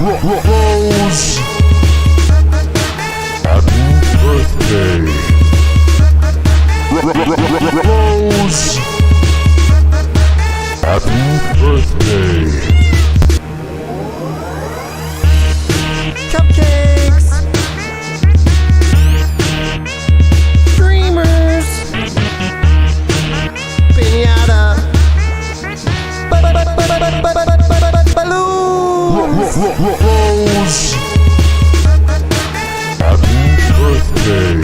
Rose, happy birthday. Rose, happy birthday. Cupcakes! Dreamers! Piñata! Balloons! Rose, happy birthday.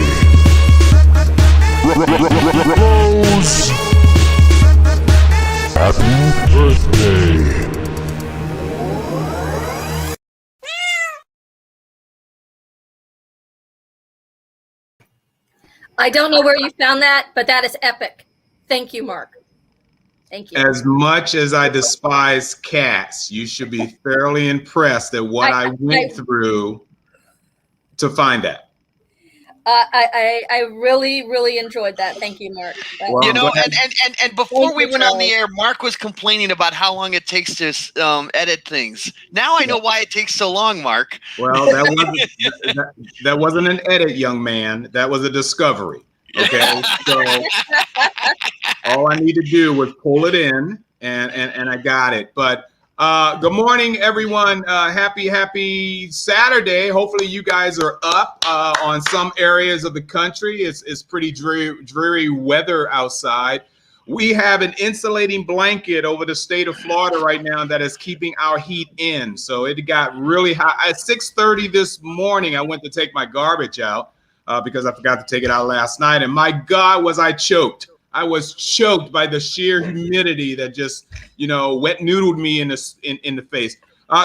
Rose, happy birthday. I don't know where you found that, but that is epic. Thank you, Mark. Thank you. As much as I despise cats, you should be thoroughly impressed at what I went through to find that. I really enjoyed that. Thank you, Mark. Well, You know, go ahead. and before we went on the Charlie. air, Mark was complaining about how long it takes to edit things. Now I know why it takes so long, Mark. Well, that wasn't an edit, young man. That was a discovery. Okay, so all I need to do was pull it in, and I got it. But good morning, everyone. Happy Saturday. Hopefully, you guys are up on some areas of the country. It's pretty dreary weather outside. We have an insulating blanket over the state of Florida right now that is keeping our heat in. So it got really hot. At 6:30 this morning, I went to take my garbage out because I forgot to take it out last night. And my God, was I choked. I was choked by the sheer humidity that just, wet noodled me in the face.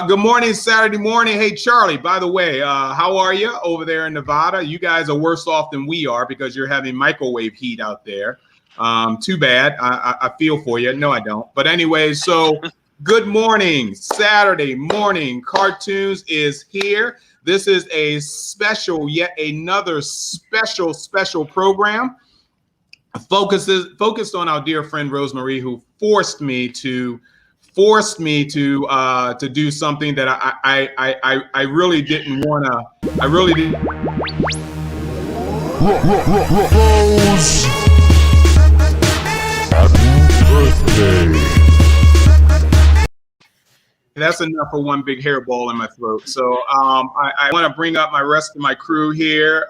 Good morning, Saturday morning. Hey, Charlie, by the way, how are you over there in Nevada? You guys are worse off than we are because you're having microwave heat out there. Too bad. I feel for you. No, I don't. But anyway, so good morning, Saturday morning. Cartoons is here. This is a special, yet another special program. Focused on our dear friend Rosemary, who forced me to do something that I really didn't want to. I really didn't. Rose, happy birthday. That's enough for one big hairball in my throat. So I want to bring up my rest of my crew here.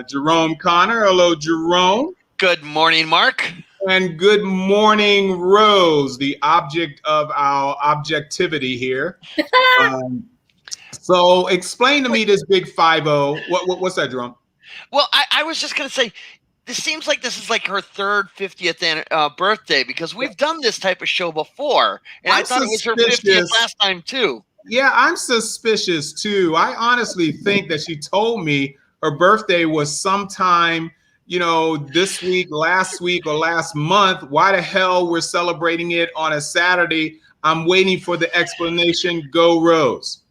Jerome Connor. Hello, Jerome. Good morning, Mark. And good morning, Rose, the object of our objectivity here. So explain to me this big 5-0. What's that, Jerome? Well, I was just going to say, this seems like this is like her third 50th birthday because we've done this type of show before. And I thought it was her 50th last time, too. Yeah, I'm suspicious, too. I honestly think that she told me her birthday was sometime, this week, last week, or last month. Why the hell we're celebrating it on a Saturday? I'm waiting for the explanation. Go, Rose.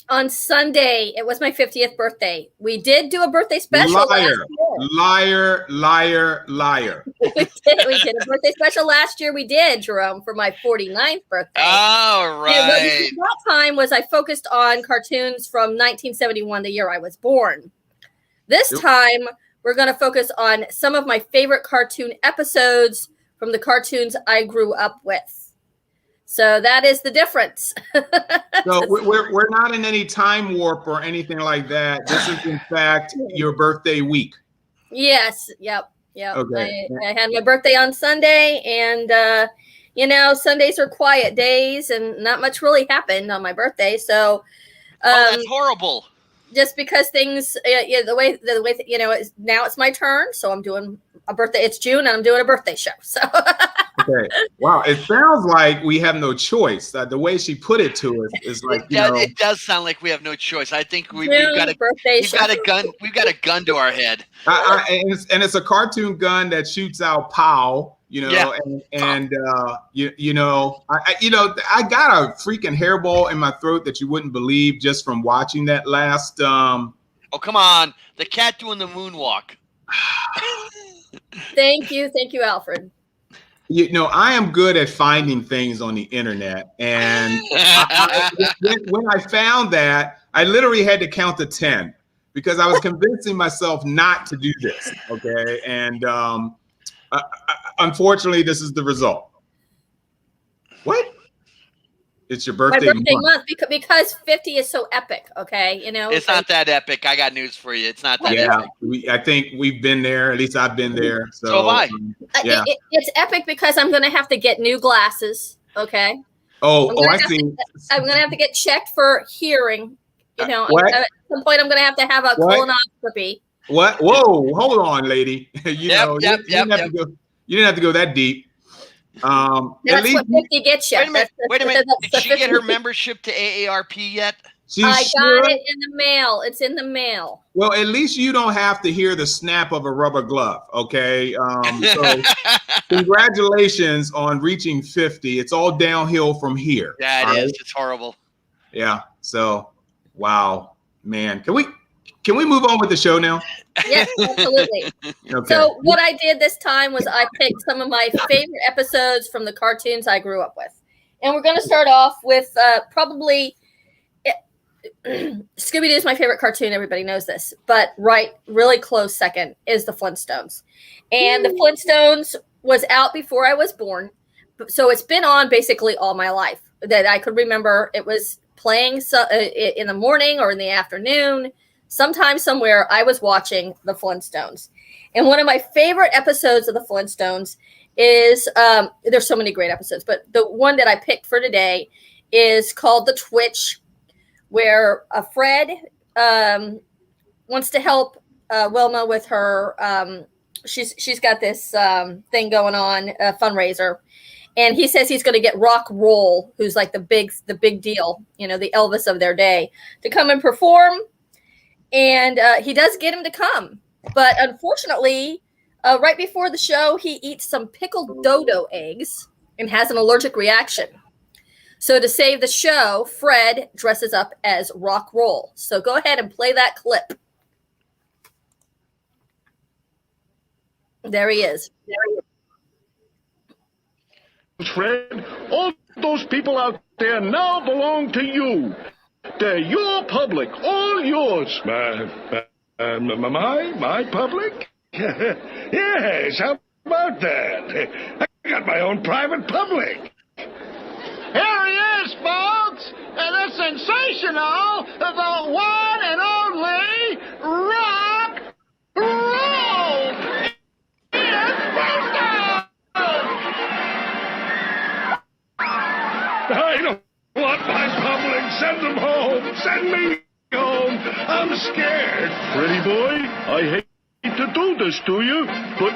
On Sunday, it was my 50th birthday. We did do a birthday special. Liar. We did a birthday special last year. We did, Jerome, for my 49th birthday. All right. And that time was I focused on cartoons from 1971, the year I was born. This time, we're going to focus on some of my favorite cartoon episodes from the cartoons I grew up with. So that is the difference. So we're not in any time warp or anything like that. This is, in fact, your birthday week. Yes. Yep. Okay. I had my birthday on Sunday, and Sundays are quiet days, and not much really happened on my birthday. So, that's horrible. Just because things, the way now it's my turn, so I'm doing a birthday. It's June, and I'm doing a birthday show. So. Okay. Wow. It sounds like we have no choice. The way she put it to us is like, it does sound like we have no choice. I think we've got a gun. We've got a gun to our head. And it's a cartoon gun that shoots out pow. I got a freaking hairball in my throat that you wouldn't believe just from watching that last. Oh, come on. The cat doing the moonwalk. Thank you, Alfred. You know, I am good at finding things on the internet, and when I found that, I literally had to count to 10 because I was convincing myself not to do this. Okay, and unfortunately, this is the result. What? It's your birthday, My birthday month because 50 is so epic. Okay, you know, it's not that epic. I got news for you. It's not that epic. I think we've been there. At least I've been there. So have I. Yeah, it's epic because I'm going to have to get new glasses. Okay. I see. I'm going to have to get checked for hearing. You know, at some point I'm going to have a colonoscopy. What? Whoa! Hold on, lady. You didn't have to go that deep. That's what 50 gets you. Wait a minute. Did she get her membership to AARP yet? I got it in the mail. It's in the mail. Well, at least you don't have to hear the snap of a rubber glove. Okay. So congratulations on reaching 50. It's all downhill from here. Yeah, it is. It's horrible. Yeah. So, wow, man. Can we move on with the show now? Yes, absolutely. Okay. So what I did this time was I picked some of my favorite episodes from the cartoons I grew up with. And we're going to start off with probably Scooby-Doo is my favorite cartoon. Everybody knows this. But really close second is the Flintstones. And the Flintstones was out before I was born. So it's been on basically all my life that I could remember. It was playing in the morning or in the afternoon. Sometime somewhere I was watching the Flintstones. And one of my favorite episodes of the Flintstones is, there's so many great episodes, but the one that I picked for today is called The Twitch, where Fred wants to help Wilma with her, she's got this thing going on, a fundraiser. And he says he's going to get Rock Roll, who's like the big deal, you know, the Elvis of their day, to come and perform. And he does get him to come. But unfortunately, right before the show, he eats some pickled dodo eggs and has an allergic reaction. So to save the show, Fred dresses up as Rock Roll. So go ahead and play that clip. There he is. Fred, all those people out there now belong to you. They're your public, all yours. My public? Yes, how about that? I got my own private public. Here he is, folks! The sensational, the one and only Rock Roll! I don't want my public. Send them home. Send me home. I'm scared. Pretty boy, I hate to do this to you, but...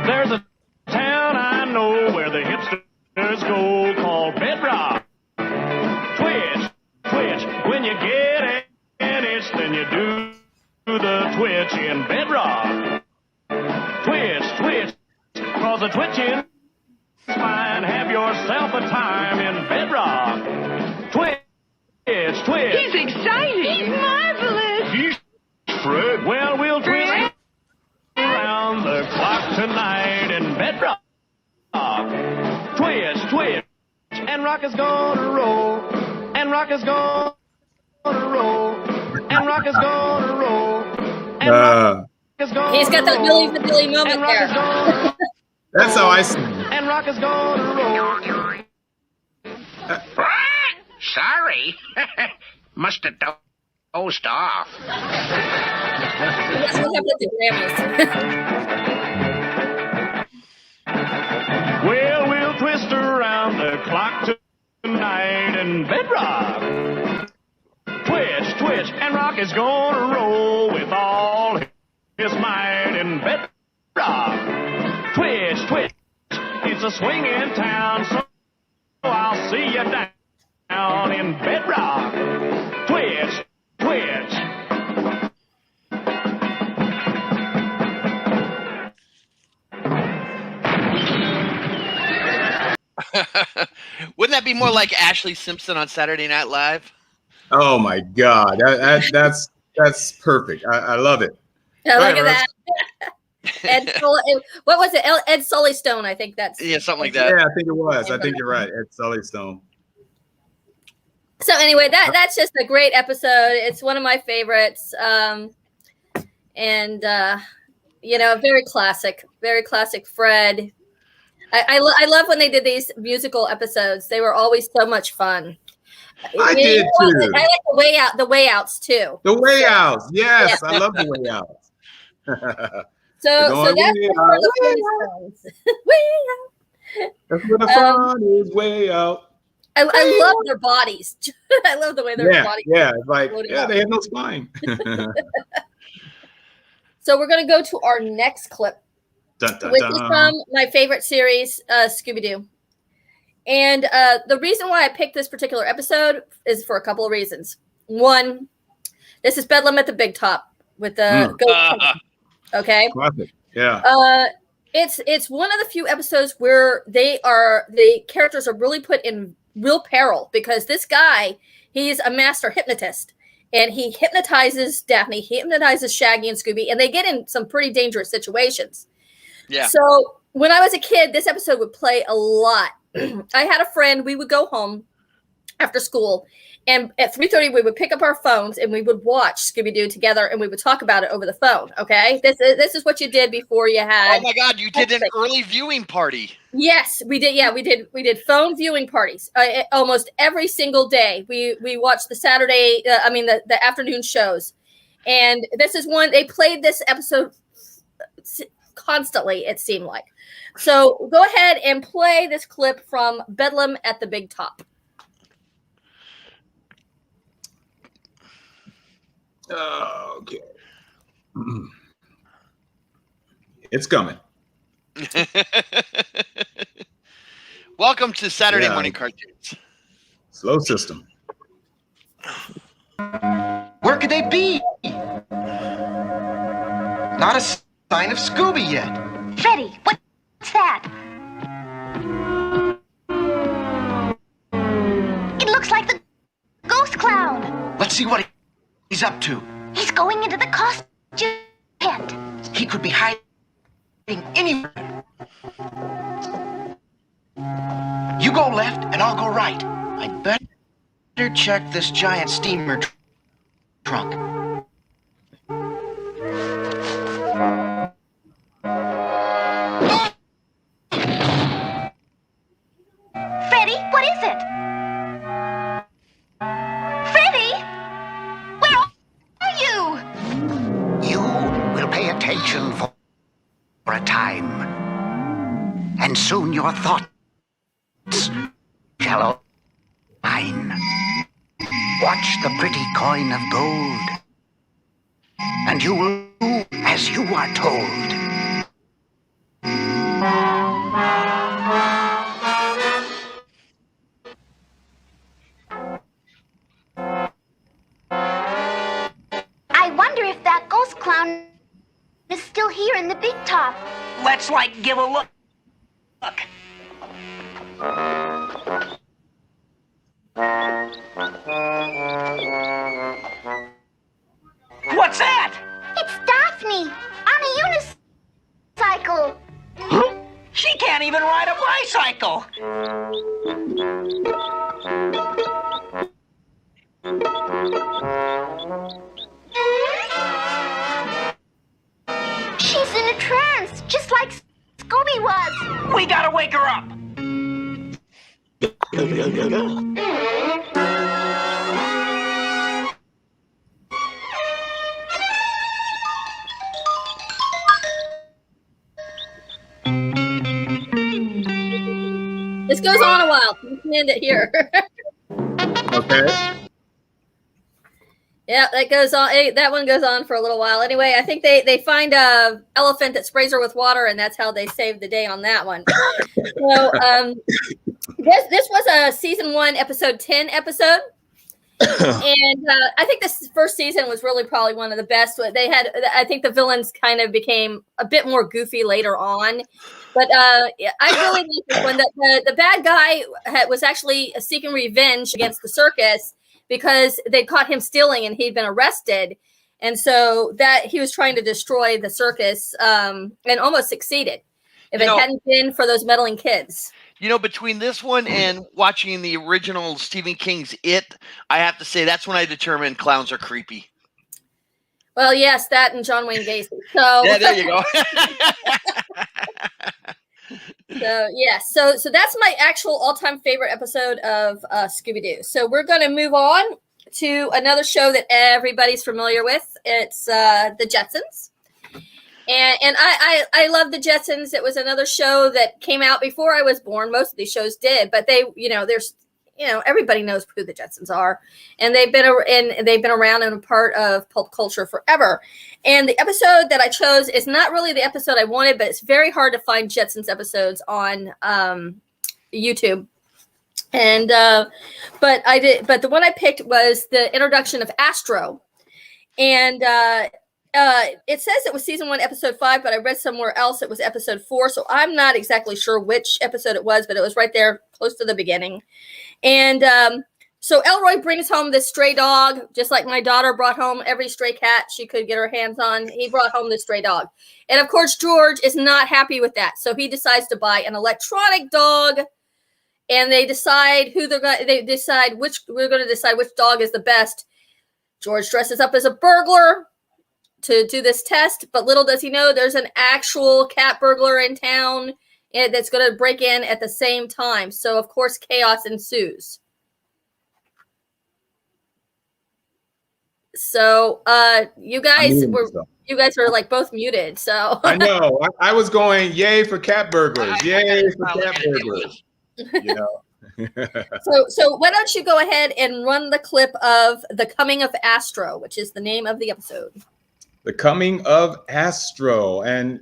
There's a town I know where the hipsters go called Bedrock. Twitch, when you get it, then you do the twitch in Bedrock. Twitch, cause the twitching fine. Have yourself a time in Bedrock. Twitch. He's exciting. He's marvelous. He's Fred. Well, we'll twist around the clock tonight in Bedrock. Twitch, and Rock is gonna roll, and Rock is gonna roll, and Rock is gonna roll, and Rock is gonna He's got that Billy the Billy moment there. That's how I see it. And Rock is gonna roll. Sorry. Must have dozed off. That's what happened at the Grammys. Well, we'll twist around the clock tonight in Bedrock. Twitch, and Rock is gonna roll with all his might in Bedrock. Twitch, it's a swinging town, so I'll see you down in Bedrock. Twitch. Wouldn't that be more like Ashley Simpson on Saturday Night Live? Oh my God, that's perfect. I love it. Yeah, look at that. What was it? Ed Sully Stone, I think that's. Yeah, something like that. Yeah, I think it was. I think you're right. Ed Sully Stone. So anyway, that's just a great episode. It's one of my favorites. Very classic Fred. I love when they did these musical episodes. They were always so much fun. I did too. I like the way outs too. The way outs, yes, yeah. I love the way outs. so that's the way out. That's where the fun is, way out. I love their bodies. I love the way their bodies. Yeah, it's like they have no spine. So we're gonna go to our next clip, which is from my favorite series, Scooby-Doo. And the reason why I picked this particular episode is for a couple of reasons. One, this is Bedlam at the Big Top with the goat. Okay. Classic. Yeah. It's one of the few episodes where the characters are really put in real peril because this guy, he's a master hypnotist. And he hypnotizes Daphne, he hypnotizes Shaggy and Scooby, and they get in some pretty dangerous situations. Yeah. So when I was a kid, this episode would play a lot. I had a friend, we would go home after school, and at 3:30 we would pick up our phones and we would watch Scooby-Doo together and we would talk about it over the phone. Okay, this is what you did before you had. Oh my God, you did an early viewing party. Yes, we did. Yeah, we did phone viewing parties almost every single day. We watched the Saturday, the afternoon shows, and this is one they played this episode constantly. It seemed like. So go ahead and play this clip from Bedlam at the Big Top. Okay. It's coming. Welcome to Saturday morning cartoons. Slow system. Where could they be? Not a sign of Scooby yet. Fiddy, what's that? It looks like the ghost clown. Let's see what he's up to. He's going into the costume tent. He could be hiding anywhere. You go left and I'll go right. I'd better check this giant steamer trunk. Freddy, what is it? Freddy? Where are you? You will pay attention for a time. And soon your thoughts shall align. Watch the pretty coin of gold, and you will do as you are told. I wonder if that ghost clown is still here in the Big Top. Let's, give a look. What's that? It's Daphne on a unicycle. She can't even ride a bicycle. She's in a trance, just like Scooby was. We gotta wake her up. This goes on a while. You can end it here. Okay. Yeah, that goes on. That one goes on for a little while. Anyway, I think they find a elephant that sprays her with water, and that's how they save the day on that one. So this was a season 1, episode 10 episode, And I think this first season was really probably one of the best. They had, I think the villains kind of became a bit more goofy later on. But I really like this one. The bad guy was actually seeking revenge against the circus because they caught him stealing and he'd been arrested. And so that he was trying to destroy the circus and almost succeeded if it hadn't been for those meddling kids. You know, between this one and watching the original Stephen King's It, I have to say that's when I determined clowns are creepy. Well, yes, that and John Wayne Gacy. So yeah, there you go. So that's my actual all-time favorite episode of Scooby-Doo. So we're going to move on to another show that everybody's familiar with. It's The Jetsons. And I love the Jetsons. It was another show that came out before I was born. Most of these shows did, but they, everybody knows who the Jetsons are, and they've been around and a part of pulp culture forever. And the episode that I chose is not really the episode I wanted, but it's very hard to find Jetsons episodes on YouTube. And but the one I picked was the introduction of Astro, and it says it was season 1, episode 5, but I read somewhere else it was episode 4. So I'm not exactly sure which episode it was, but it was right there close to the beginning. And so Elroy brings home this stray dog, just like my daughter brought home every stray cat she could get her hands on. He brought home this stray dog. And of course, George is not happy with that. So he decides to buy an electronic dog. And they decide we're going to decide which dog is the best. George dresses up as a burglar to do this test, but little does he know there's an actual cat burglar in town that's going to break in at the same time. So of course chaos ensues. So you guys were like both muted. So I know I was going yay for cat burglars, yay for cat burglars. You know. So why don't you go ahead and run the clip of The Coming of Astro, which is the name of the episode. The Coming of Astro. And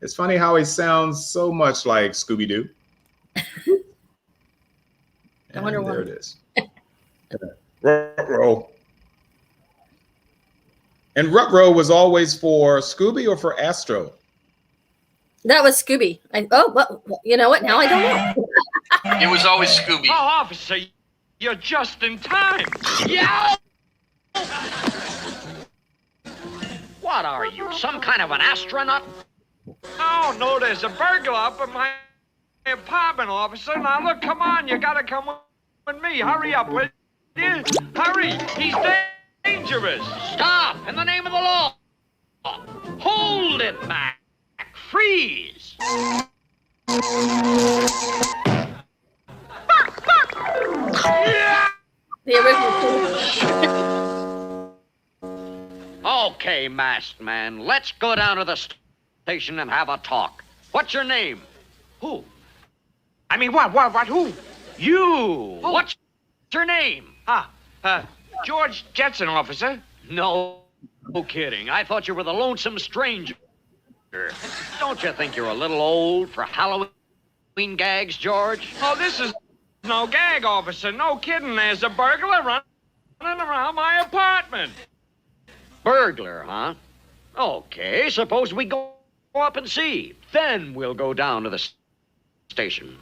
it's funny how he sounds so much like Scooby-Doo. I wonder why. There it is. Ruh-roh. And Ruh-roh was always for Scooby or for Astro? That was Scooby. Well, you know what? Now I don't know. It was always Scooby. Oh, officer, you're just in time. Yeah! What are you, some kind of an astronaut? Oh, no, there's a burglar up in my apartment, officer. Now, look, come on, you gotta come with me. Hurry up, will you? Hurry, he's dangerous. Stop, in the name of the law. Hold it, Mac. Freeze. The original. Okay, masked man, let's go down to the station and have a talk. What's your name? Who? I mean, what, who? You. Who? What's your name? George Jetson, officer. No kidding. I thought you were the lonesome stranger. Don't you think you're a little old for Halloween gags, George? Oh, this is no gag, officer. No kidding. There's a burglar running around my apartment. Burglar, huh? Okay, suppose we go up and see. Then we'll go down to the station.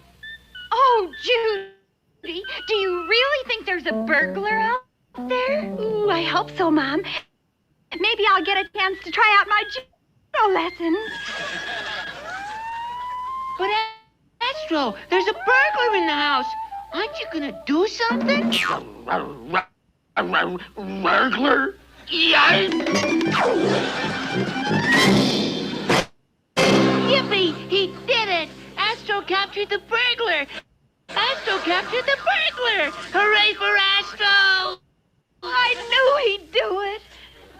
Oh, Judy, do you really think there's a burglar out there? Ooh, I hope so, Mom. Maybe I'll get a chance to try out my judo lessons. But Astro, there's a burglar in the house. Aren't you gonna do something? Burglar? Yippee! He did it! Astro captured the burglar! Astro captured the burglar! Hooray for Astro! I knew he'd do it.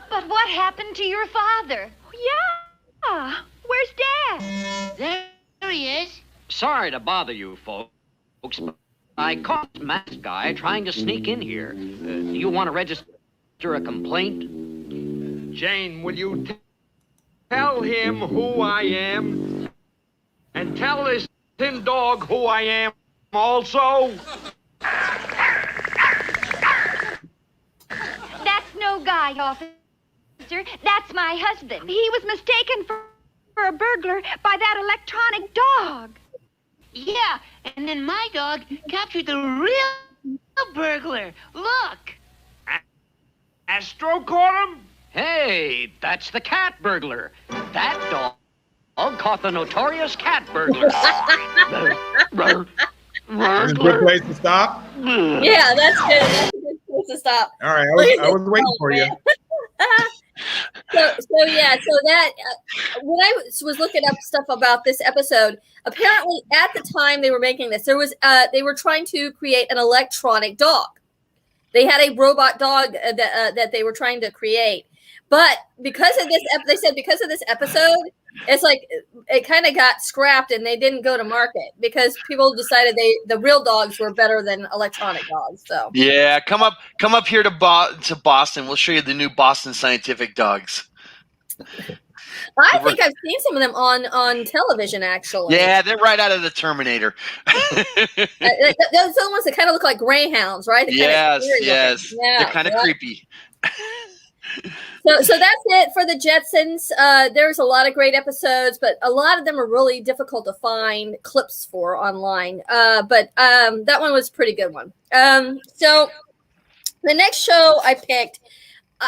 But what happened to your father? Yeah. Where's Dad? There he is. Sorry to bother you, folks, but I caught this masked guy trying to sneak in here. Do you want to register a complaint? Jane, will you tell him who I am? And tell this thin dog who I am also? little guy, officer. That's my husband. He was mistaken for a burglar by that electronic dog. Yeah, and then my dog captured the real burglar. Look. Astro caught him? Hey, that's the cat burglar. That dog caught the notorious cat burglar. That's a good place to stop. Yeah, that's good. That's a good place to stop. All right, I was waiting for you. So that when I was looking up stuff about this episode, apparently at the time they were making this, there was they were trying to create an electronic dog. They had a robot dog that they were trying to create, but because of this, they said because of this episode, it's like it kind of got scrapped and they didn't go to market because people decided the real dogs were better than electronic dogs. So yeah, come up here to Boston. We'll show you the new Boston Scientific dogs. I think I've seen some of them on television, actually. Yeah, they're right out of the Terminator. Those are the ones that kind of look like greyhounds, right? Yes. Yeah, They're kind of creepy. So that's it for the Jetsons. There's a lot of great episodes, but a lot of them are really difficult to find clips for online. But that one was a pretty good one. So the next show I picked,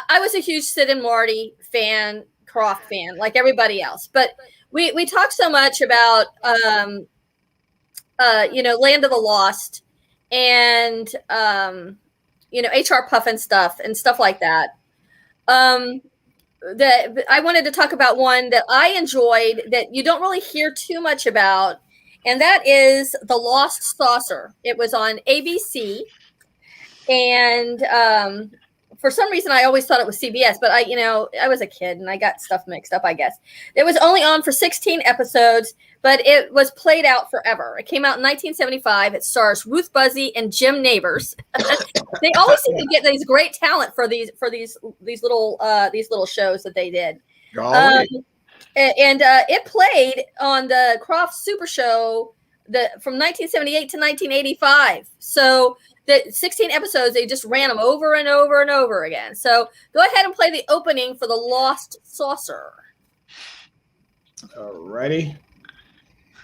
I was a huge Sid and Marty fan, Croft fan, like everybody else. But we talked so much about Land of the Lost and HR Puffin stuff and stuff like that. That I wanted to talk about one that I enjoyed that you don't really hear too much about, and that is The Lost Saucer. It was on ABC, and for some reason I always thought it was CBS, but I was a kid and I got stuff mixed up, I guess. It was only on for 16 episodes, but it was played out forever. It came out in 1975. It stars Ruth Buzzy and Jim Neighbors. They always seem to get these great talent for these little shows that they did. It played on the Croft Super Show from 1978 to 1985. So the 16 episodes, they just ran them over and over and over again. So go ahead and play the opening for The Lost Saucer. Alrighty.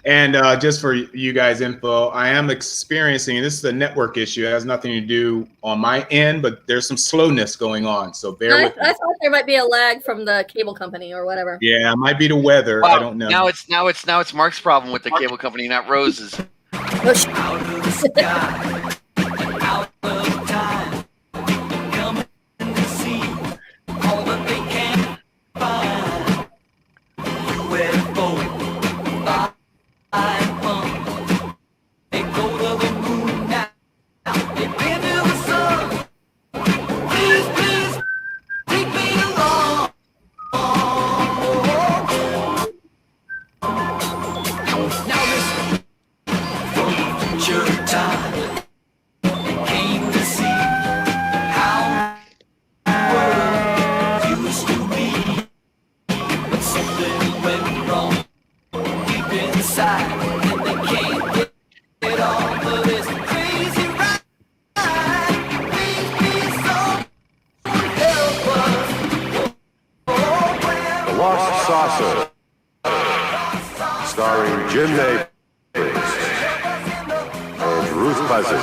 And just for you guys' info, I am experiencing, this is a network issue. It has nothing to do on my end, but there's some slowness going on. So bear with me. I thought there might be a lag from the cable company or whatever. Yeah, it might be the weather. Wow. I don't know. Now it's Mark's problem with the cable company, not Rose's. Out of the sky, out of time, coming to see all that they can find. Where to go? They go to the moon now. They've been to the sun. Please, take me along. Now listen. From future time, they came to see how the world used to be. But something went wrong deep inside, and they can't get it off of this crazy ride. Please be so help us. The Lost Saucer, starring Jim Neighbors and Ruth Buzzy.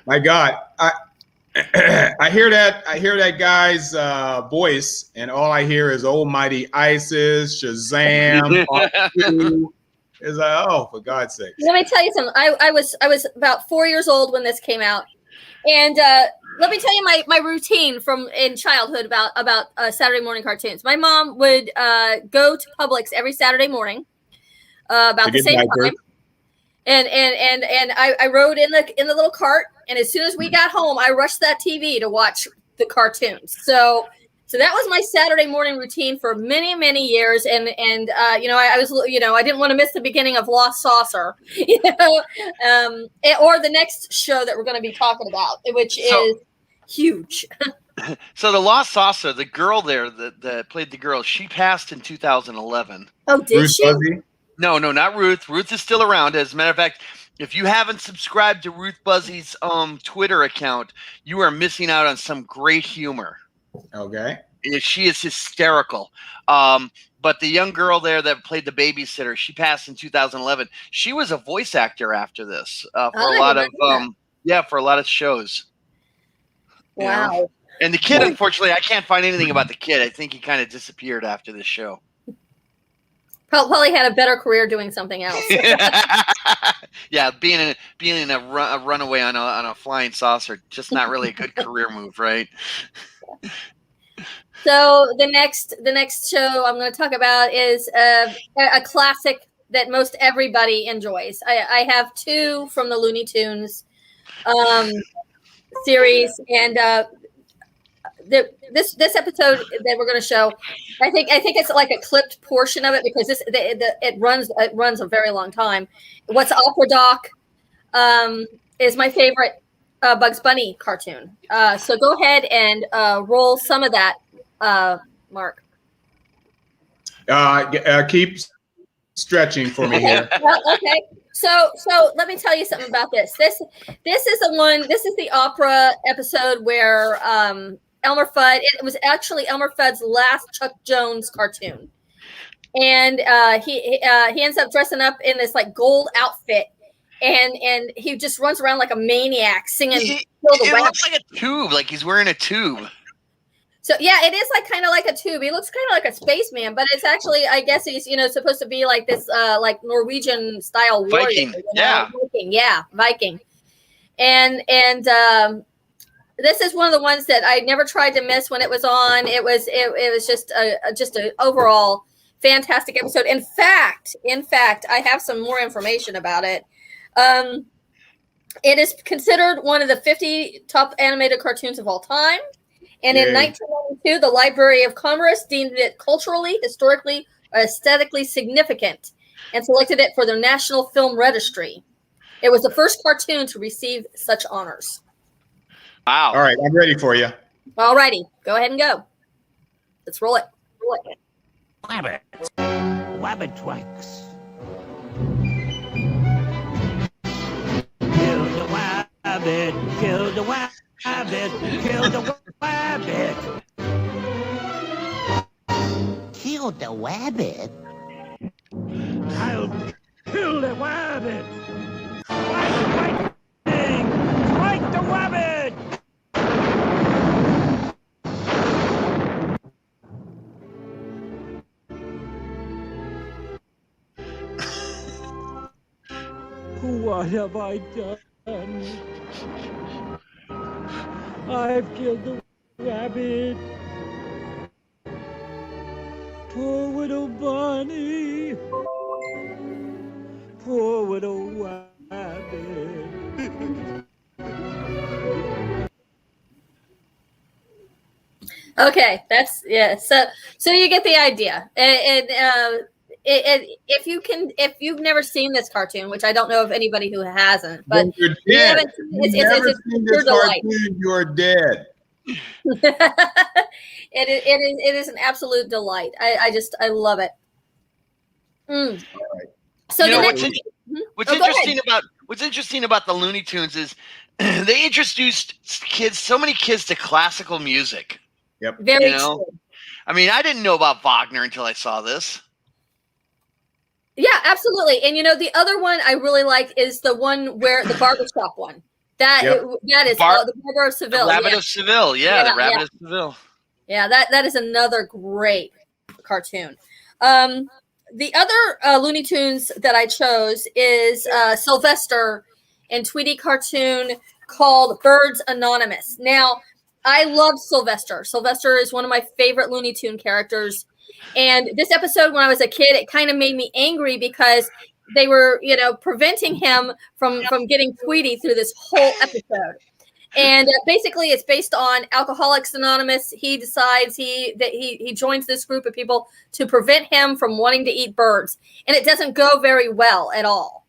My God, I hear that guy's voice, and all I hear is Almighty ISIS, Shazam. It's like, oh, for God's sake! Let me tell you something. I was about 4 years old when this came out, and let me tell you my routine from in childhood about Saturday morning cartoons. My mom would go to Publix every Saturday morning about the same time. And I rode in the little cart, and as soon as we got home, I rushed that TV to watch the cartoons. So that was my Saturday morning routine for many, many years. And I was, I didn't want to miss the beginning of Lost Saucer, or the next show that we're going to be talking about, which is huge. So the Lost Saucer, the girl there that played the girl, she passed in 2011. Oh, did Ruth she? Buzzy? No, not Ruth. Ruth is still around. As a matter of fact, if you haven't subscribed to Ruth Buzzy's Twitter account, you are missing out on some great humor. Okay. She is hysterical. But the young girl there that played the babysitter, she passed in 2011. She was a voice actor after this for a lot of for a lot of shows. Wow. You know? And the kid, unfortunately, I can't find anything about the kid. I think he kind of disappeared after this show. Probably had a better career doing something else. Yeah, being a runaway on a flying saucer, just not really a good career move, right? So the next show I'm going to talk about is a classic that most everybody enjoys. I have two from the Looney Tunes series, and this episode that we're going to show, I think it's like a clipped portion of it because it runs a very long time. What's Opera Doc is my favorite Bugs Bunny cartoon. So go ahead and roll some of that. Mark. Keep stretching for me here. Okay. So let me tell you something about this. This is the one. This is the opera episode where Elmer Fudd. It was actually Elmer Fudd's last Chuck Jones cartoon, and he ends up dressing up in this like gold outfit, and he just runs around like a maniac singing. It looks like a tube, like he's wearing a tube. So yeah, it is like kind of like a tube. He looks kind of like a spaceman, but it's actually, I guess he's supposed to be like this like Norwegian style warrior. Viking, yeah. Viking. And this is one of the ones that I never tried to miss when it was on. It was just a overall fantastic episode. In fact, I have some more information about it. It is considered one of the 50 top animated cartoons of all time. And in 1992, the Library of Congress deemed it culturally, historically, or aesthetically significant and selected it for their National Film Registry. It was the first cartoon to receive such honors. Wow. All right, I'm ready for you. All righty. Go ahead and go. Let's roll it. Wabbit. Wabbit twanks. Kill the wabbit. Kill the wabbit. Kill the wabbit. Kill the wabbit? I'll kill the wabbit. Strike the wabbit. What have I done? I've killed the rabbit. Poor widow bunny. Poor widow rabbit. Okay, that's So you get the idea, and if you've never seen this cartoon, which I don't know of anybody who hasn't, but you're you dead. haven't seen This cartoon, you're dead. it is an absolute delight. I love it. Right. So what's interesting about the Looney Tunes is they introduced so many kids to classical music. Yep. Very true. I mean, I didn't know about Wagner until I saw this. Yeah, absolutely. And the other one I really like is the one where the barbershop one. That is the Barber of Seville. The Rabbit of Seville. Yeah, the Rabbit of Seville. Yeah, that is another great cartoon. The other Looney Tunes that I chose is Sylvester and Tweety cartoon called Birds Anonymous. Now, I love Sylvester. Sylvester is one of my favorite Looney Tune characters. And this episode, when I was a kid, it kind of made me angry because they were, preventing him from getting Tweety through this whole episode. And basically, it's based on Alcoholics Anonymous. He decides he joins this group of people to prevent him from wanting to eat birds. And it doesn't go very well at all.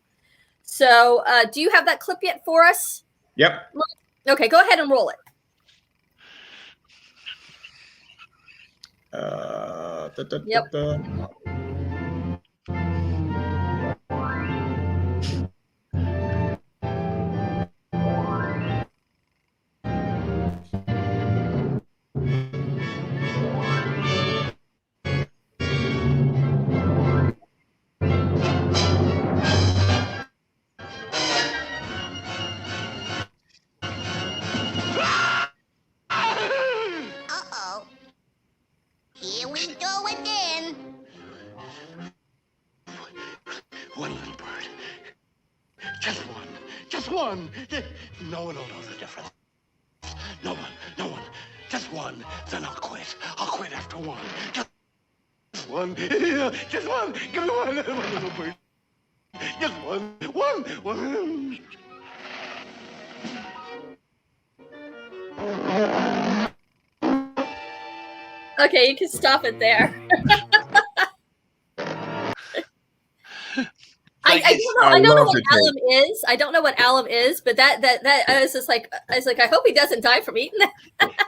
So do you have that clip yet for us? Yep. Okay, go ahead and roll it. Yep. Uh-oh. Here we go again. One little bird. Just one. Just one. No one will know the difference. No one. Just one. Then I'll quit. I'll quit after one. Just one. Just one. Give me one little bird. Just one. One. Okay, you can stop it there. I don't know what alum is. I don't know what alum is, but that I was just like, I hope he doesn't die from eating that.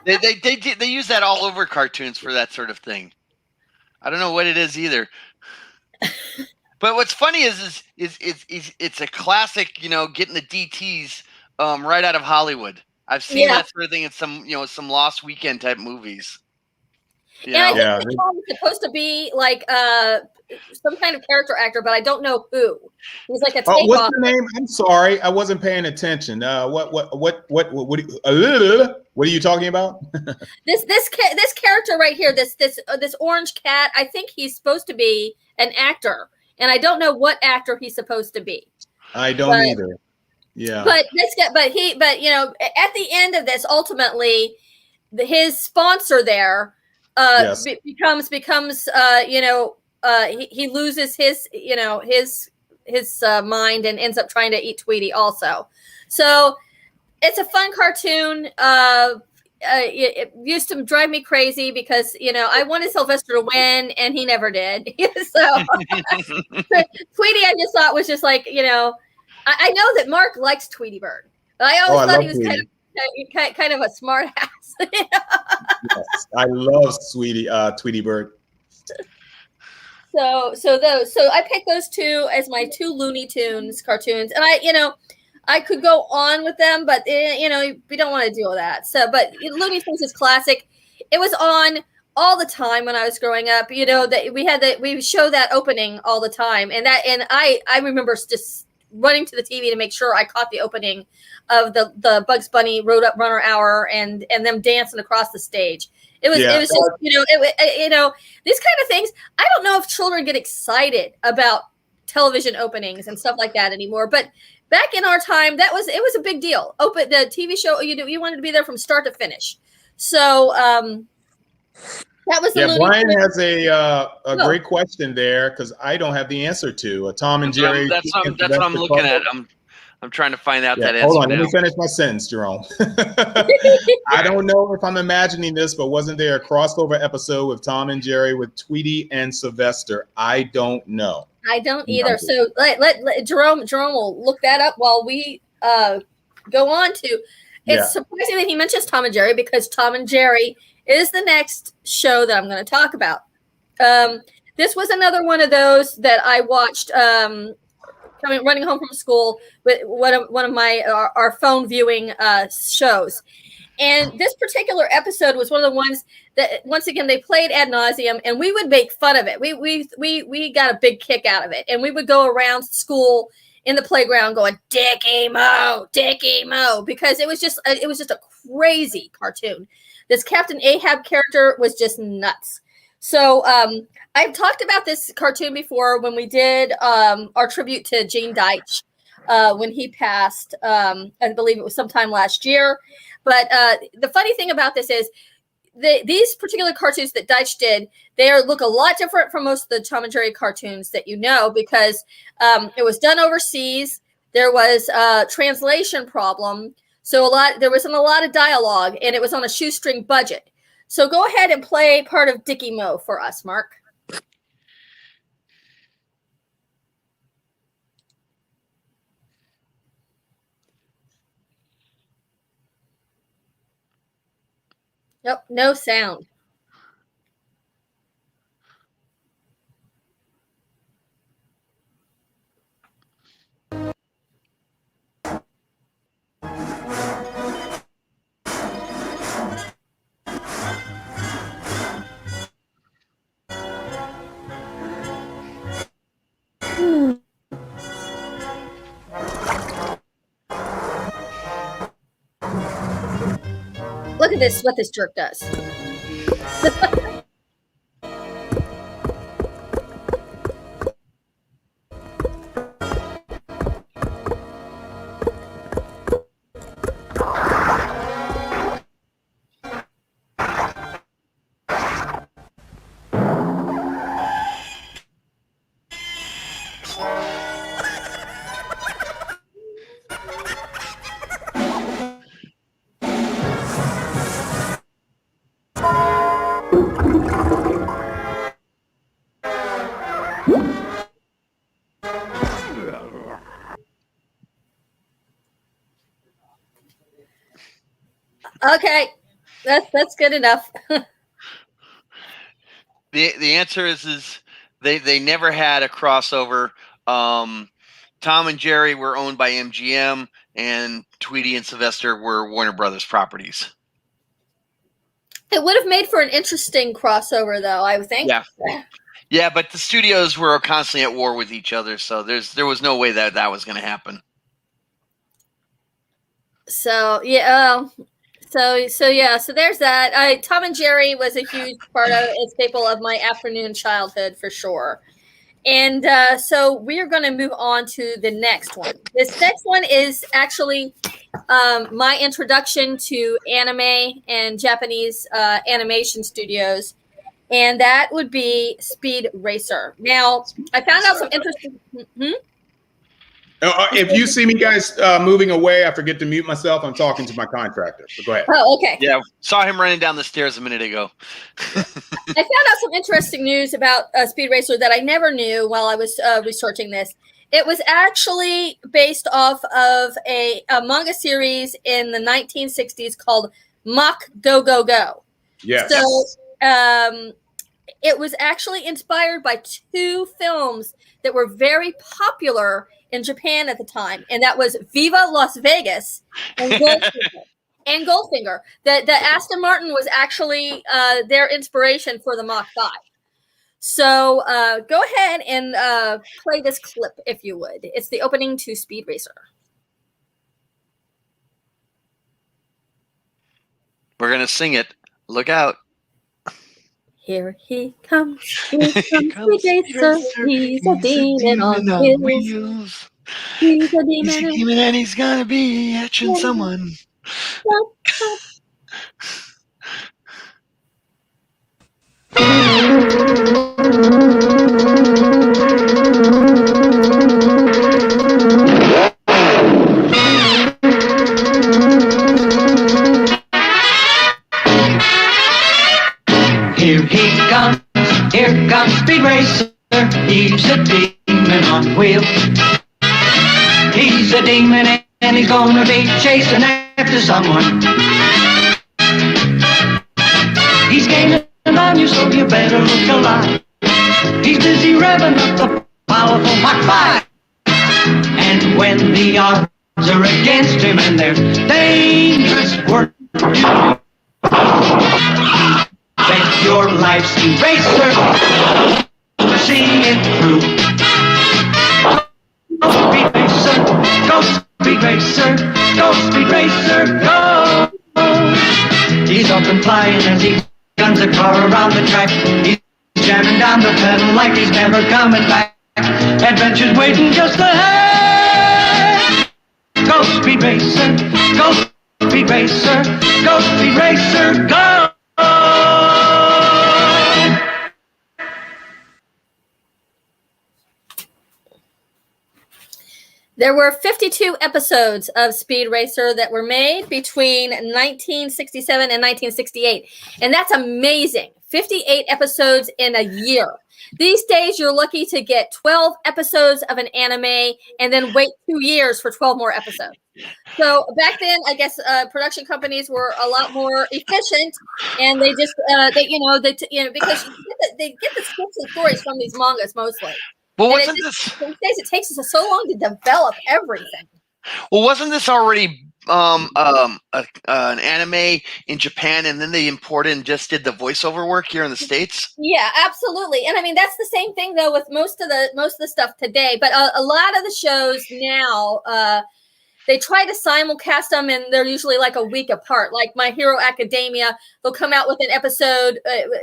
They use that all over cartoons for that sort of thing. I don't know what it is either. But what's funny is it's a classic, getting the DTs right out of Hollywood. I've seen that sort of thing in some Lost Weekend type movies. And I think the Tom is supposed to be like some kind of character actor, but I don't know who. He's like a takeoff. What's the name? I'm sorry, I wasn't paying attention. What are you talking about? this character right here, this orange cat. I think he's supposed to be an actor, and I don't know what actor he's supposed to be. I don't either. Yeah. But at the end of this, ultimately, his sponsor there becomes he loses his mind and ends up trying to eat Tweety also. So it's a fun cartoon. It used to drive me crazy because I wanted Sylvester to win and he never did. So Tweety, I just thought was just like, I know that Mark likes Tweety Bird, but I always thought he was kind of a smart ass. Yes, I love Tweety Bird. So I picked those two as my two Looney Tunes cartoons, and I could go on with them, but we don't want to do all that. So, but Looney Tunes is classic. It was on all the time when I was growing up. That we show that opening all the time, and I remember just running to the TV to make sure I caught the opening of the Bugs Bunny Runner Hour and them dancing across the stage. It was just these kind of things. I don't know if children get excited about television openings and stuff like that anymore, but back in our time, it was a big deal. Open the TV show, you wanted to be there from start to finish. So that was the Brian has a great question there because I don't have the answer to Tom and Jerry. That's what I'm looking at. I'm trying to find out that answer. Hold on, let me finish my sentence, Jerome. I don't know if I'm imagining this, but wasn't there a crossover episode with Tom and Jerry with Tweety and Sylvester? I don't know. I don't either. So let Jerome will look that up while we go on to. It's surprising that he mentions Tom and Jerry because Tom and Jerry is the next show that I'm going to talk about. This was another one of those that I watched running home from school with one of my our phone viewing shows. And this particular episode was one of the ones that, once again, they played ad nauseum, and we would make fun of it. We got a big kick out of it, and we would go around school in the playground going Dickie Mo, because it was just a crazy cartoon. This Captain Ahab character was just nuts. So I've talked about this cartoon before when we did our tribute to Gene Deitch when he passed. I believe it was sometime last year. But the funny thing about this is these particular cartoons that Deitch did, they look a lot different from most of the Tom and Jerry cartoons that because it was done overseas. There was a translation problem. So there wasn't a lot of dialogue, and it was on a shoestring budget. So go ahead and play part of Dickie Mo for us, Mark. Nope, no sound. at this, what this jerk does. Okay, that's good enough. The answer is they never had a crossover. Tom and Jerry were owned by MGM, and Tweety and Sylvester were Warner Brothers properties. It would have made for an interesting crossover, though, I would think. Yeah, but the studios were constantly at war with each other, so there was no way that was going to happen. So yeah, so there's that. Tom and Jerry was a huge part of a staple of my afternoon childhood for sure. And so we're going to move on to the next one. This next one is actually my introduction to anime and Japanese animation studios, and that would be Speed Racer. Now, I found out some interesting... If you see me guys moving away, I forget to mute myself. I'm talking to my contractor. So go ahead. Oh, okay. Yeah, saw him running down the stairs a minute ago. I found out some interesting news about Speed Racer that I never knew while I was researching this. It was actually based off of a manga series in the 1960s called Mach Go Go Go. Yes. So it was actually inspired by two films that were very popular in Japan at the time, and that was Viva Las Vegas and Goldfinger. The Aston Martin was actually their inspiration for the Mach 5. So go ahead and play this clip if you would. It's the opening to Speed Racer. We're gonna sing it. Look out. Here he comes. Here comes Speed Racer. He's a demon on wheels. He's a demon and he's gonna be etching someone. Here comes Speed Racer. He's a demon on wheels. He's a demon and he's gonna be chasing after someone. He's gaining on you, so you better look alive. He's busy revving up the powerful Mach 5. And when the odds are against him and there's dangerous work to do, bet your life's Speed Racer to see it through. Go Speed Racer, go Speed Racer, go Speed Racer, go! He's up and flying as he guns a car around the track. He's jamming down the pedal like he's never coming back. Adventure's waiting just ahead. Go Speed Racer, go Speed Racer, go Speed Racer, go! There were 52 episodes of Speed Racer that were made between 1967 and 1968. And that's amazing. 58 episodes in a year. These days, you're lucky to get 12 episodes of an anime and then wait 2 years for 12 more episodes. So back then, I guess production companies were a lot more efficient, and they just, because they get the scripts and stories from these mangas mostly. Well, wasn't this? These days, it takes us so long to develop everything. Well, wasn't this already an anime in Japan, and then they imported and just did the voiceover work here in the States? Yeah, absolutely. And I mean, that's the same thing though with most of the stuff today. But a lot of the shows now, they try to simulcast them, and they're usually like a week apart. Like My Hero Academia, they'll come out with an episode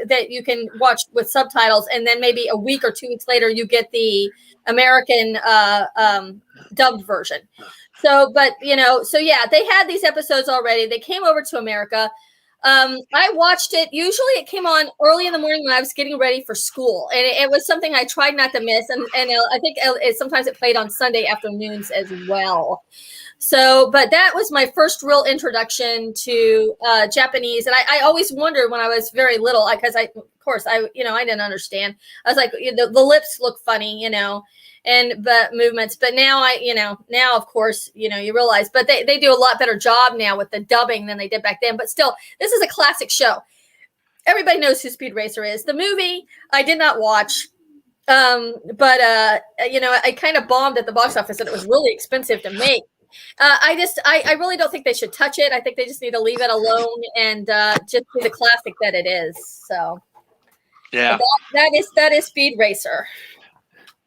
that you can watch with subtitles, and then maybe a week or 2 weeks later, you get the American dubbed version. So, but so yeah, they had these episodes already. They came over to America. I watched it. Usually it came on early in the morning when I was getting ready for school. And it was something I tried not to miss. And I think sometimes it played on Sunday afternoons as well. So, but that was my first real introduction to Japanese. And I always wondered when I was very little, because I didn't understand. I was like, the lips look funny, but movements. But now now of course, you realize, but they do a lot better job now with the dubbing than they did back then. But still, this is a classic show. Everybody knows who Speed Racer is. The movie I did not watch. But I kind of bombed at the box office, and it was really expensive to make. I really don't think they should touch it. I think they just need to leave it alone and just be the classic that it is. So yeah, that is Speed Racer.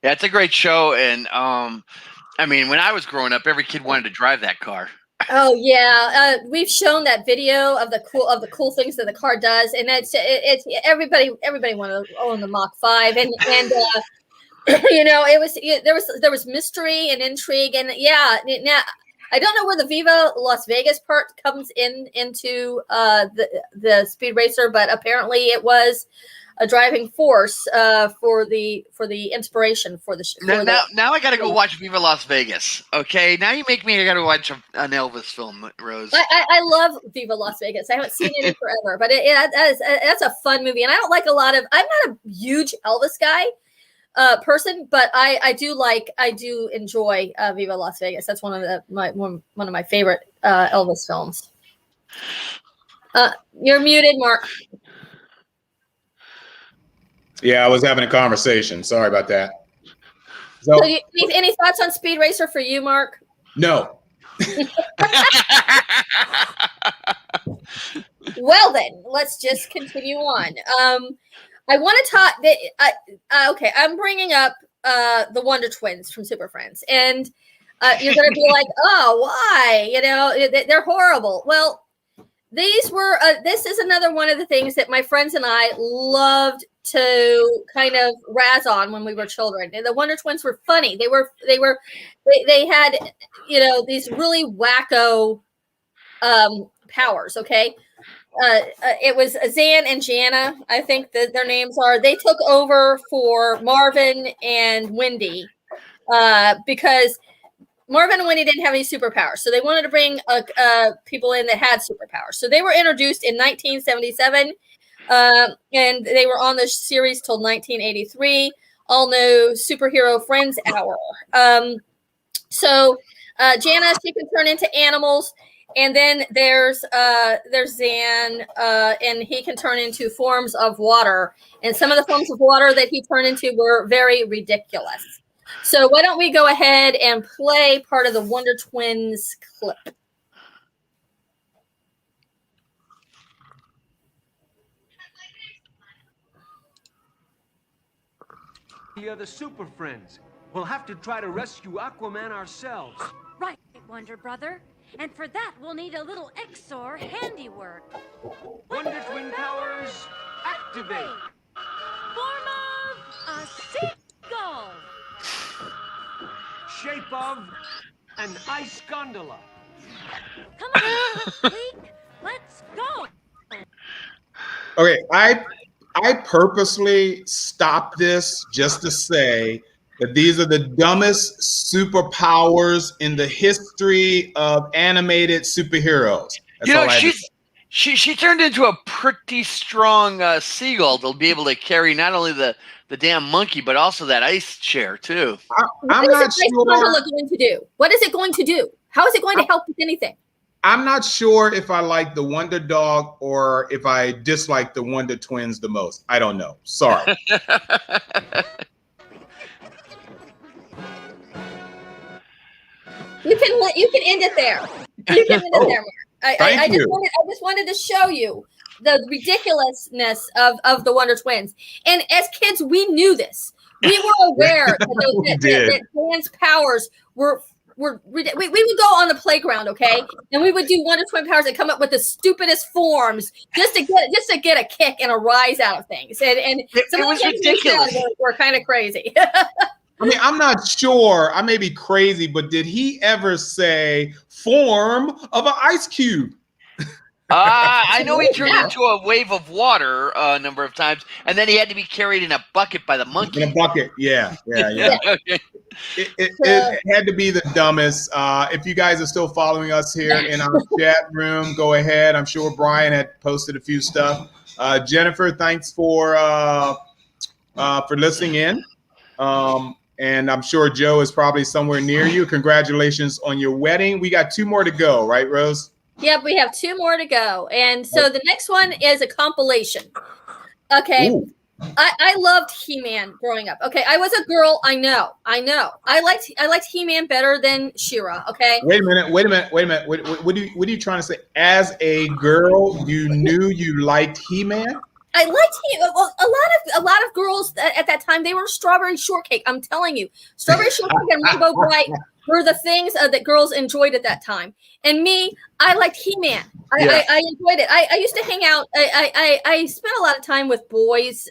Yeah, it's a great show, and I mean, when I was growing up, every kid wanted to drive that car. Oh yeah, we've shown that video of the cool things that the car does, and it's everybody wanted to own the Mach 5, and there was mystery and intrigue, and yeah. Now I don't know where the Viva Las Vegas part comes into the Speed Racer, but apparently it was a driving force for the inspiration for the show. Now I got to go watch Viva Las Vegas. Okay, now you make me. I got to watch an Elvis film, Rose. I love Viva Las Vegas. I haven't seen it in forever, but that's a fun movie. And I don't like a lot of. I'm not a huge Elvis guy person, but I do enjoy Viva Las Vegas. That's one of my favorite Elvis films. You're muted, Mark. Yeah, I was having a conversation. Sorry about that. So any thoughts on Speed Racer for you, Mark? No. Well, then let's just continue on. I want to talk. Okay, I'm bringing up the Wonder Twins from Super Friends, and you're going to be like, "Oh, why? They're horrible." Well, these were. This is another one of the things that my friends and I loved to kind of razz on when we were children. And the Wonder Twins were funny. They had these really wacko powers. Okay. It was Zan and Jana, I think that their names are. They took over for Marvin and Wendy because Marvin and Wendy didn't have any superpowers. So they wanted to bring people in that had superpowers. So they were introduced in 1977, and they were on the series till 1983. All new Superhero Friends Hour. So Jana, she can turn into animals. And then there's Zan, and he can turn into forms of water. And some of the forms of water that he turned into were very ridiculous. So why don't we go ahead and play part of the Wonder Twins clip? The other Super Friends. We'll have to try to rescue Aquaman ourselves. Right, Wonder Brother. And for that, we'll need a little Exor handiwork. Wonder Twin powers, activate. Form of a seagull. Shape of an ice gondola. Come on, Leek, let's go. Okay, I purposely stopped this just to say that these are the dumbest superpowers in the history of animated superheroes. That's she turned into a pretty strong seagull to be able to carry not only the damn monkey, but also that ice chair too. I'm not sure. Going to do? What is it going to do? How is it going to help with anything? I'm not sure if I like the Wonder Dog or if I dislike the Wonder Twins the most. I don't know. Sorry. You can end it there. You can end it there, Mark. I just wanted to show you the ridiculousness of the Wonder Twins. And as kids, we knew this. We were aware that Dan's powers were we would go on the playground, okay, and we would do Wonder Twin powers and come up with the stupidest forms just to get a kick and a rise out of things, and it was ridiculous. Were kind of crazy. I mean, I'm not sure. I may be crazy, but did he ever say form of an ice cube? I know he turned into a wave of water a number of times, and then he had to be carried in a bucket by the monkey. In a bucket, yeah. Okay. It had to be the dumbest. If you guys are still following us here in our chat room, go ahead. I'm sure Brian had posted a few stuff. Jennifer, thanks for listening in. And I'm sure Joe is probably somewhere near you. Congratulations on your wedding. We got 2 more to go, right, Rose? Yep, we have 2 more to go. And so the next one is a compilation. Okay. Ooh. I loved He-Man growing up. Okay, I was a girl. I know. I liked He-Man better than She-Ra. Okay. Wait a minute. What are you trying to say? As a girl, you knew you liked He-Man? I liked him. Well, a lot of girls at that time, they were Strawberry Shortcake. I'm telling you, Strawberry Shortcake and Rainbow Bright were the things that girls enjoyed at that time. And me, I liked He-Man. I enjoyed it. I used to hang out. I spent a lot of time with boys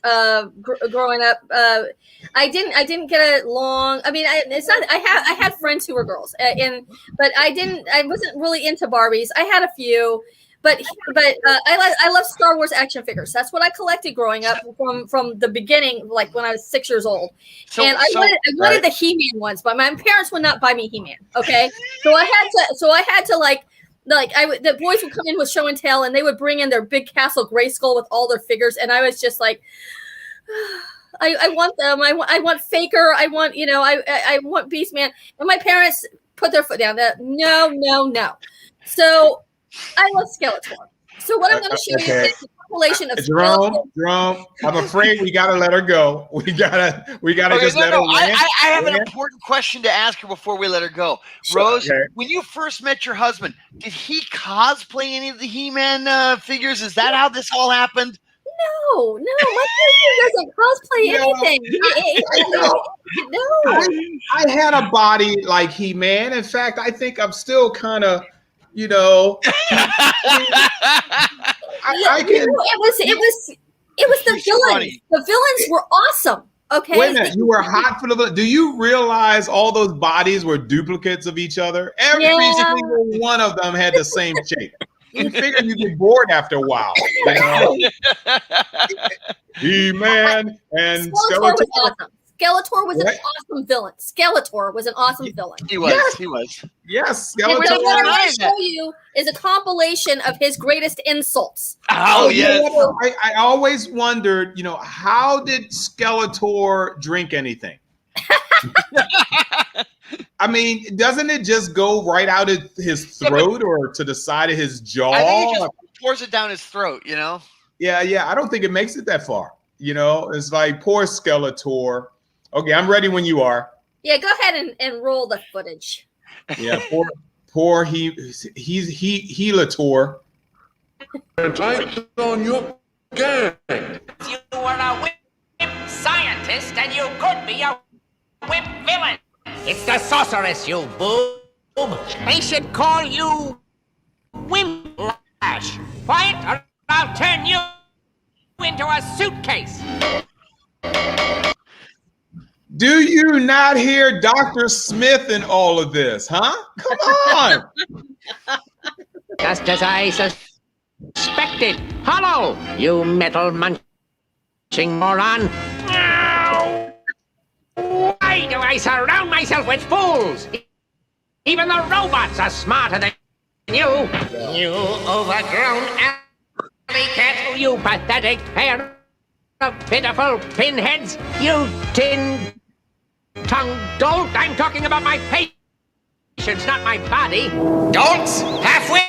growing up. I didn't get along. I mean, I had friends who were girls, but I wasn't really into Barbies. I had a few. But I love Star Wars action figures. That's what I collected growing up from the beginning, like when I was 6 years old. I wanted the He-Man ones, but my parents would not buy me He-Man. Okay, so I had to the boys would come in with show and tell, and they would bring in their big Castle Grayskull with all their figures, and I was just like, I want them. I want Faker. I want I want Beastman. And my parents put their foot down. No. So I love Skeletor. So what I'm going to show you is a compilation of Jerome, I'm afraid we got to let her go. We gotta just let her land. I have an important question to ask her before we let her go. Sure, Rose, when you first met your husband, did he cosplay any of the He-Man figures? Is that how this all happened? No, my husband doesn't cosplay anything. No. I had a body like He-Man. In fact, I think I'm still kind of, it was the villains. Funny. The villains were awesome. Okay. Wait a minute, you were hot for the villain. Do you realize all those bodies were duplicates of each other? Every single one of them had the same shape. You figure you get bored after a while. He-Man and Skeletor. Skeletor was an awesome villain. Skeletor was an awesome villain. He was. Yes, Skeletor. And what I want to show you is a compilation of his greatest insults. Oh, yes. I always wondered, how did Skeletor drink anything? I mean, doesn't it just go right out of his throat or to the side of his jaw? I think he just pours it down his throat, Yeah. I don't think it makes it that far. It's like poor Skeletor. Okay, I'm ready when you are. Yeah, go ahead and roll the footage. Yeah, poor Helator. Tight on your gang. You were a whip scientist, and you could be a whip villain. It's the sorceress, you boob. They should call you Whiplash. Quiet, or I'll turn you into a suitcase. Do you not hear Dr. Smith in all of this, huh? Come on. Just as I suspected. Hello, you metal munching moron. Why do I surround myself with fools? Even the robots are smarter than you. You overgrown alley cat. You pathetic pair of pitiful pinheads. You tin-tongued dolt. I'm talking about my patience, not my body. Dolts, halfwits,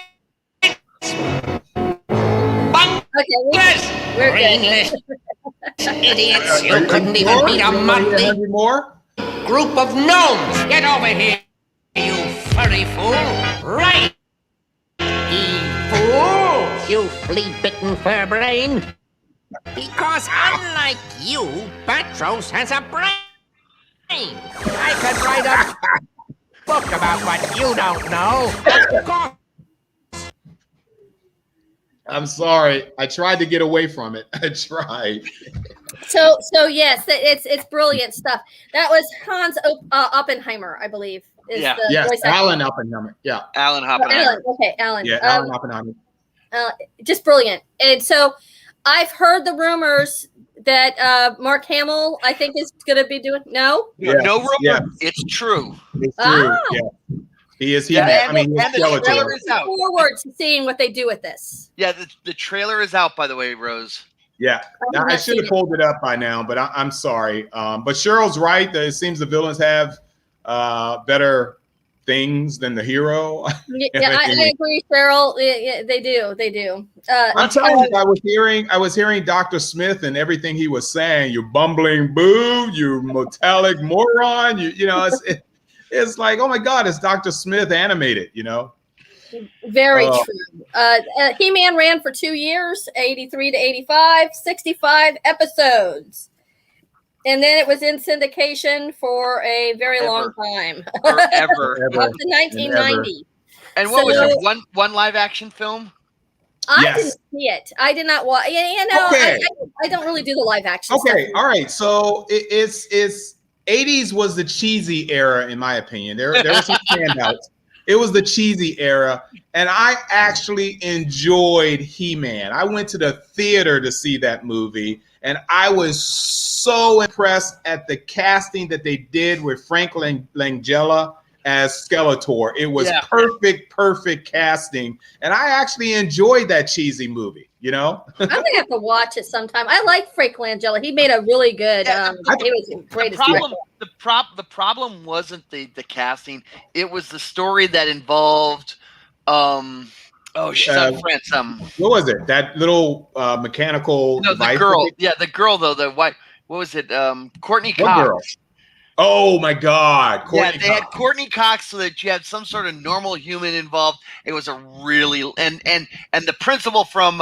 bunglers, brainless idiots. You couldn't even beat a motley group of gnomes. Get over here, you furry fool. Right, ye fools. You flea-bitten fur brain. Because unlike you, Batros has a brain. I could write book about what you don't know. Of course. I'm sorry. I tried to get away from it. I tried. So yes, it's brilliant stuff. That was Hans Oppenheimer, I believe. Yeah. Yes, voice actor. Alan Oppenheimer. Yeah. Alan Oh, Oppenheimer. Alan. Okay, Alan. Yeah, Alan Oppenheimer. Just brilliant. And so I've heard the rumors that Mark Hamill, I think, is going to be doing. No, Yes, no rumor. yes. It's true. It's true. Ah. Yeah. He is. He. Yeah, I mean, he's and the Skeletor. trailer is out. Forward to seeing what they do with this. Yeah, the trailer is out, by the way, Rose. Yeah, have I not should seen have it. pulled it up by now, but I'm sorry. But Cheryl's right. It seems the villains have better things than the hero. Yeah, I agree, Cheryl. Yeah, they do. They do. I'm telling you, I was hearing Dr. Smith and everything he was saying. You bumbling boo, you metallic moron. You know, it's like, oh my God, it's Dr. Smith animated. You know. Very true. He-Man ran for 2 years, 83 to 85, 65 episodes. And then it was in syndication for a very long time. Forever. Up to 1990. And what was it? One live action film? I didn't see it. I did not watch. You know, Okay. I don't really do the live action Okay, stuff. all right. So it's 80s was the cheesy era, in my opinion. There were some standouts. It was the cheesy era, and I actually enjoyed He-Man. I went to the theater to see that movie, and I was so impressed at the casting that they did with Frank Langella as Skeletor. It was perfect casting, and I actually enjoyed that cheesy movie. You know, I'm gonna have to watch it sometime. I like Frank Langella. He made a really good. He was great. The problem wasn't the casting. It was the story that involved. She's on France. What was it? That little mechanical. No, the device girl. Yeah, the girl though. The white. What was it? Courtney What Cox. girl? Oh my God! They had Courtney Cox so that you had some sort of normal human involved. It was a really and the principal from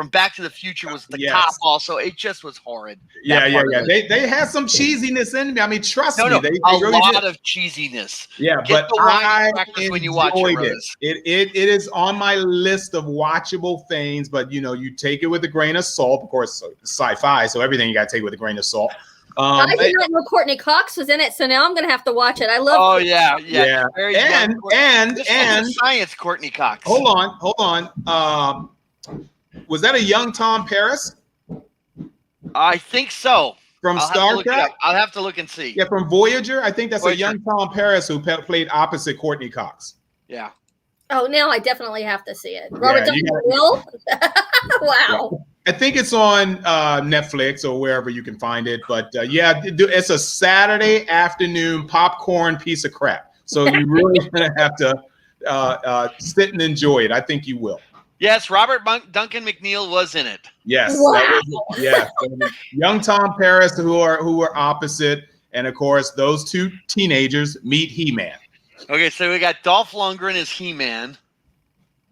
Back to the Future was the cop also. It just was horrid. Yeah. They had some cheesiness in me. I mean, trust me, they a really lot did. of cheesiness. Yeah, Get but the wine I crackers when you watch it, enjoyed Rose. it is on my list of watchable things, but you know, you take it with a grain of salt. Of course, sci-fi, so everything you got to take with a grain of salt. I did not know Courtney Cox was in it, so now I'm gonna have to watch it. I love. Oh yeah. And science, Courtney Cox. Hold on. Was that a young Tom Paris? I think so. From Star Trek? I'll have to look and see. Yeah, from Voyager. I think that's Voyager. a young Tom Paris who played opposite Courtney Cox. Yeah. Oh, now I definitely have to see it. Robert Yeah, Downey you Will. Wow. I think it's on Netflix or wherever you can find it. But it's a Saturday afternoon popcorn piece of crap. So you're really going to have to sit and enjoy it. I think you will. Yes, Robert Duncan McNeil was in it. Yes. Wow. Young Tom Paris who are opposite. And, of course, those two teenagers meet He-Man. Okay, so we got Dolph Lundgren as He-Man.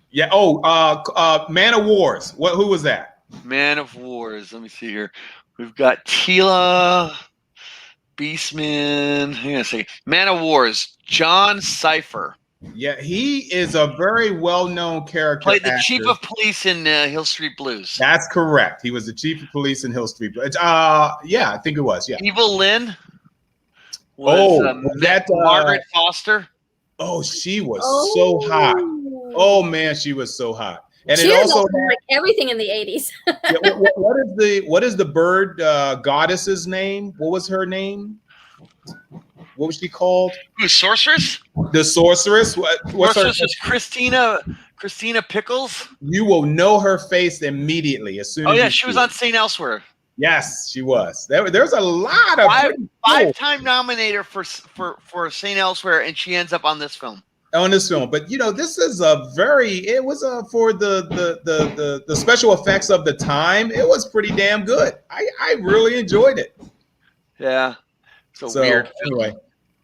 Yeah. Oh, Man of Wars. Who was that? Man of Wars. Let me see here. We've got Tila, Beastman. Hang on a second. Man of Wars. John Cypher. Yeah, he is a very well-known character. Played the actor. chief of police in Hill Street Blues. That's correct. He was the chief of police in Hill Street Blues. I think it was. Yeah. Evil Lynn. Was Margaret Foster. Oh, she was so hot. Oh man, she was so hot. And she it was also like everything in the 80s. what is the bird goddess's name? What was her name? What was she called? Who, Sorceress? The sorceress. What's Sorceress her? is Christina Pickles. You will know her face immediately as soon as. Oh yeah, you she was see on it. St. Elsewhere. Yes, she was. There's a lot of five-time nominator for St. Elsewhere, and she ends up on this film. On this film, but you know, this is for the special effects of the time. It was pretty damn good. I really enjoyed it. Yeah, so weird. Anyway,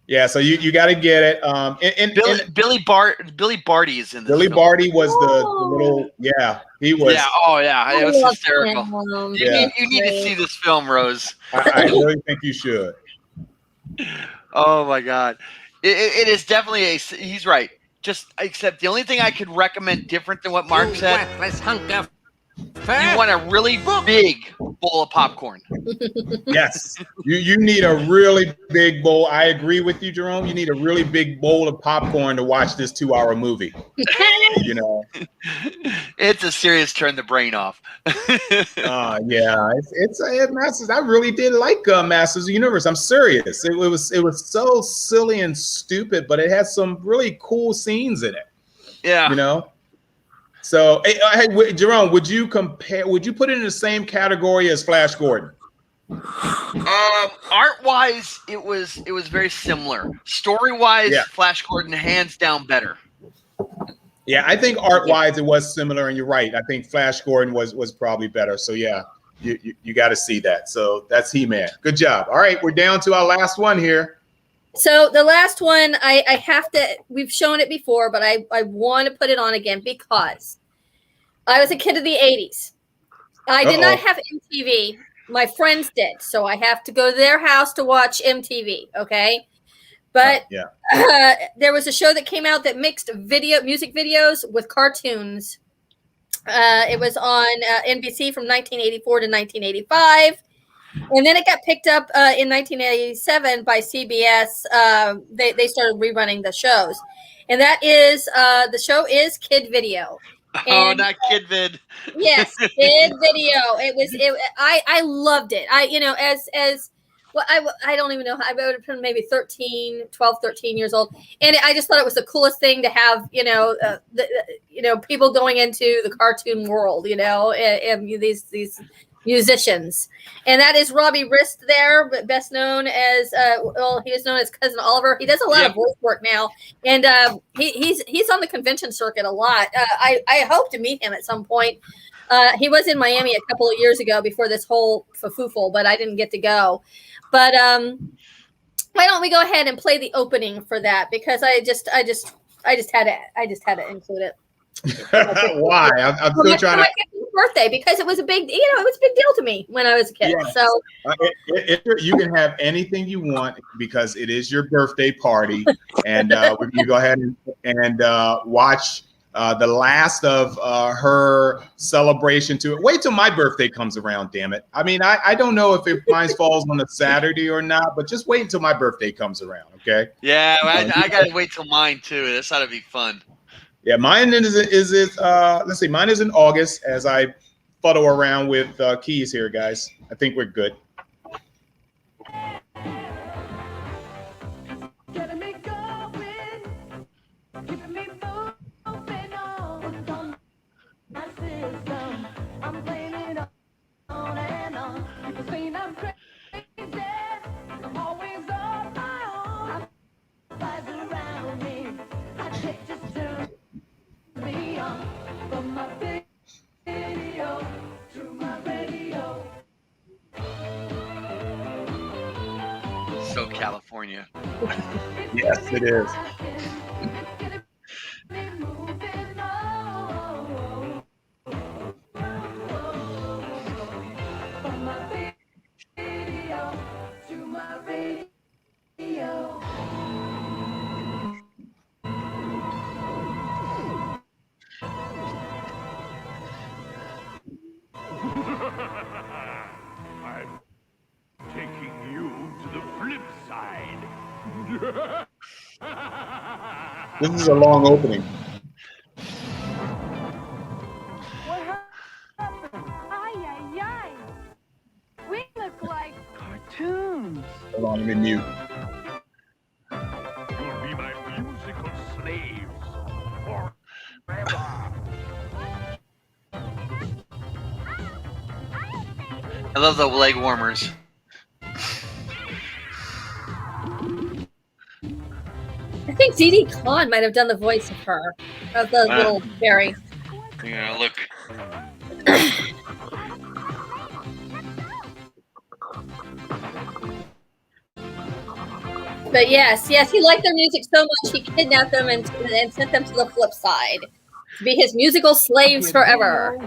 yeah, so you got to get it. Billy Barty is in this. Billy film. Barty was the little he was. Yeah, it was hysterical. You need to see this film, Rose. I really think you should. Oh my God. It is definitely he's right. Just except the only thing I could recommend different than what Mark said. Worthless hunk of You want a really big bowl of popcorn. Yes, you need a really big bowl. I agree with you, Jerome. You need a really big bowl of popcorn to watch this 2-hour movie. You know, it's a serious turn the brain off. Yeah, it's Masters. I really did like Masters of the Universe. I'm serious. It was so silly and stupid, but it had some really cool scenes in it. Yeah, you know. So, hey, Jerome, would you put it in the same category as Flash Gordon? Art-wise, it was very similar. Story-wise, Yeah. Flash Gordon hands down better. Yeah, I think art-wise it was similar, and you're right. I think Flash Gordon was probably better. So yeah, you got to see that. So that's He-Man. Good job. All right, we're down to our last one here. So the last one, I have to, we've shown it before, but I want to put it on again because I was a kid of the 80s. I did not have MTV. My friends did. So I have to go to their house to watch MTV. Okay. But there was a show that came out that mixed music videos with cartoons. It was on NBC from 1984 to 1985. And then it got picked up in 1987 by CBS. They started rerunning the shows. And that is, the show is Kid Video. Oh, not Kid Vid. Yes, Kid Video. I loved it. Well, I don't even know. I would have been maybe 12, 13 years old. And I just thought it was the coolest thing to have, people going into the cartoon world, and these musicians. And that is Robbie Rist there, but best known as, he is known as Cousin Oliver. He does a lot of voice work now. And he's on the convention circuit a lot. I hope to meet him at some point. He was in Miami a couple of years ago before this whole fafoofle, but I didn't get to go. But why don't we go ahead and play the opening for that? Because I just had to include it. Why? I'm still trying to. Birthday, because it was a big deal to me when I was a kid. Yeah. So you can have anything you want because it is your birthday party, and you go ahead and watch the last of her celebration to it. Wait till my birthday comes around, damn it. I mean, I don't know if mine falls on a Saturday or not, but just wait until my birthday comes around, okay? Yeah, I gotta wait till mine too. This ought to be fun. Yeah, mine let's see, mine is in August as I fuddle around with keys here, guys. I think we're good. So California. Yes, it is. I'm taking you to the flip side. This is a long opening. What happened? Ay, ay, ay. We look like cartoons. Hold on, let me mute. You'll be my musical slaves forever. I love the leg warmers. I think Dee Khan might have done the voice of her, of the little fairy. Yeah, look. But yes, he liked their music so much he kidnapped them and sent them to the flip side to be his musical slaves forever.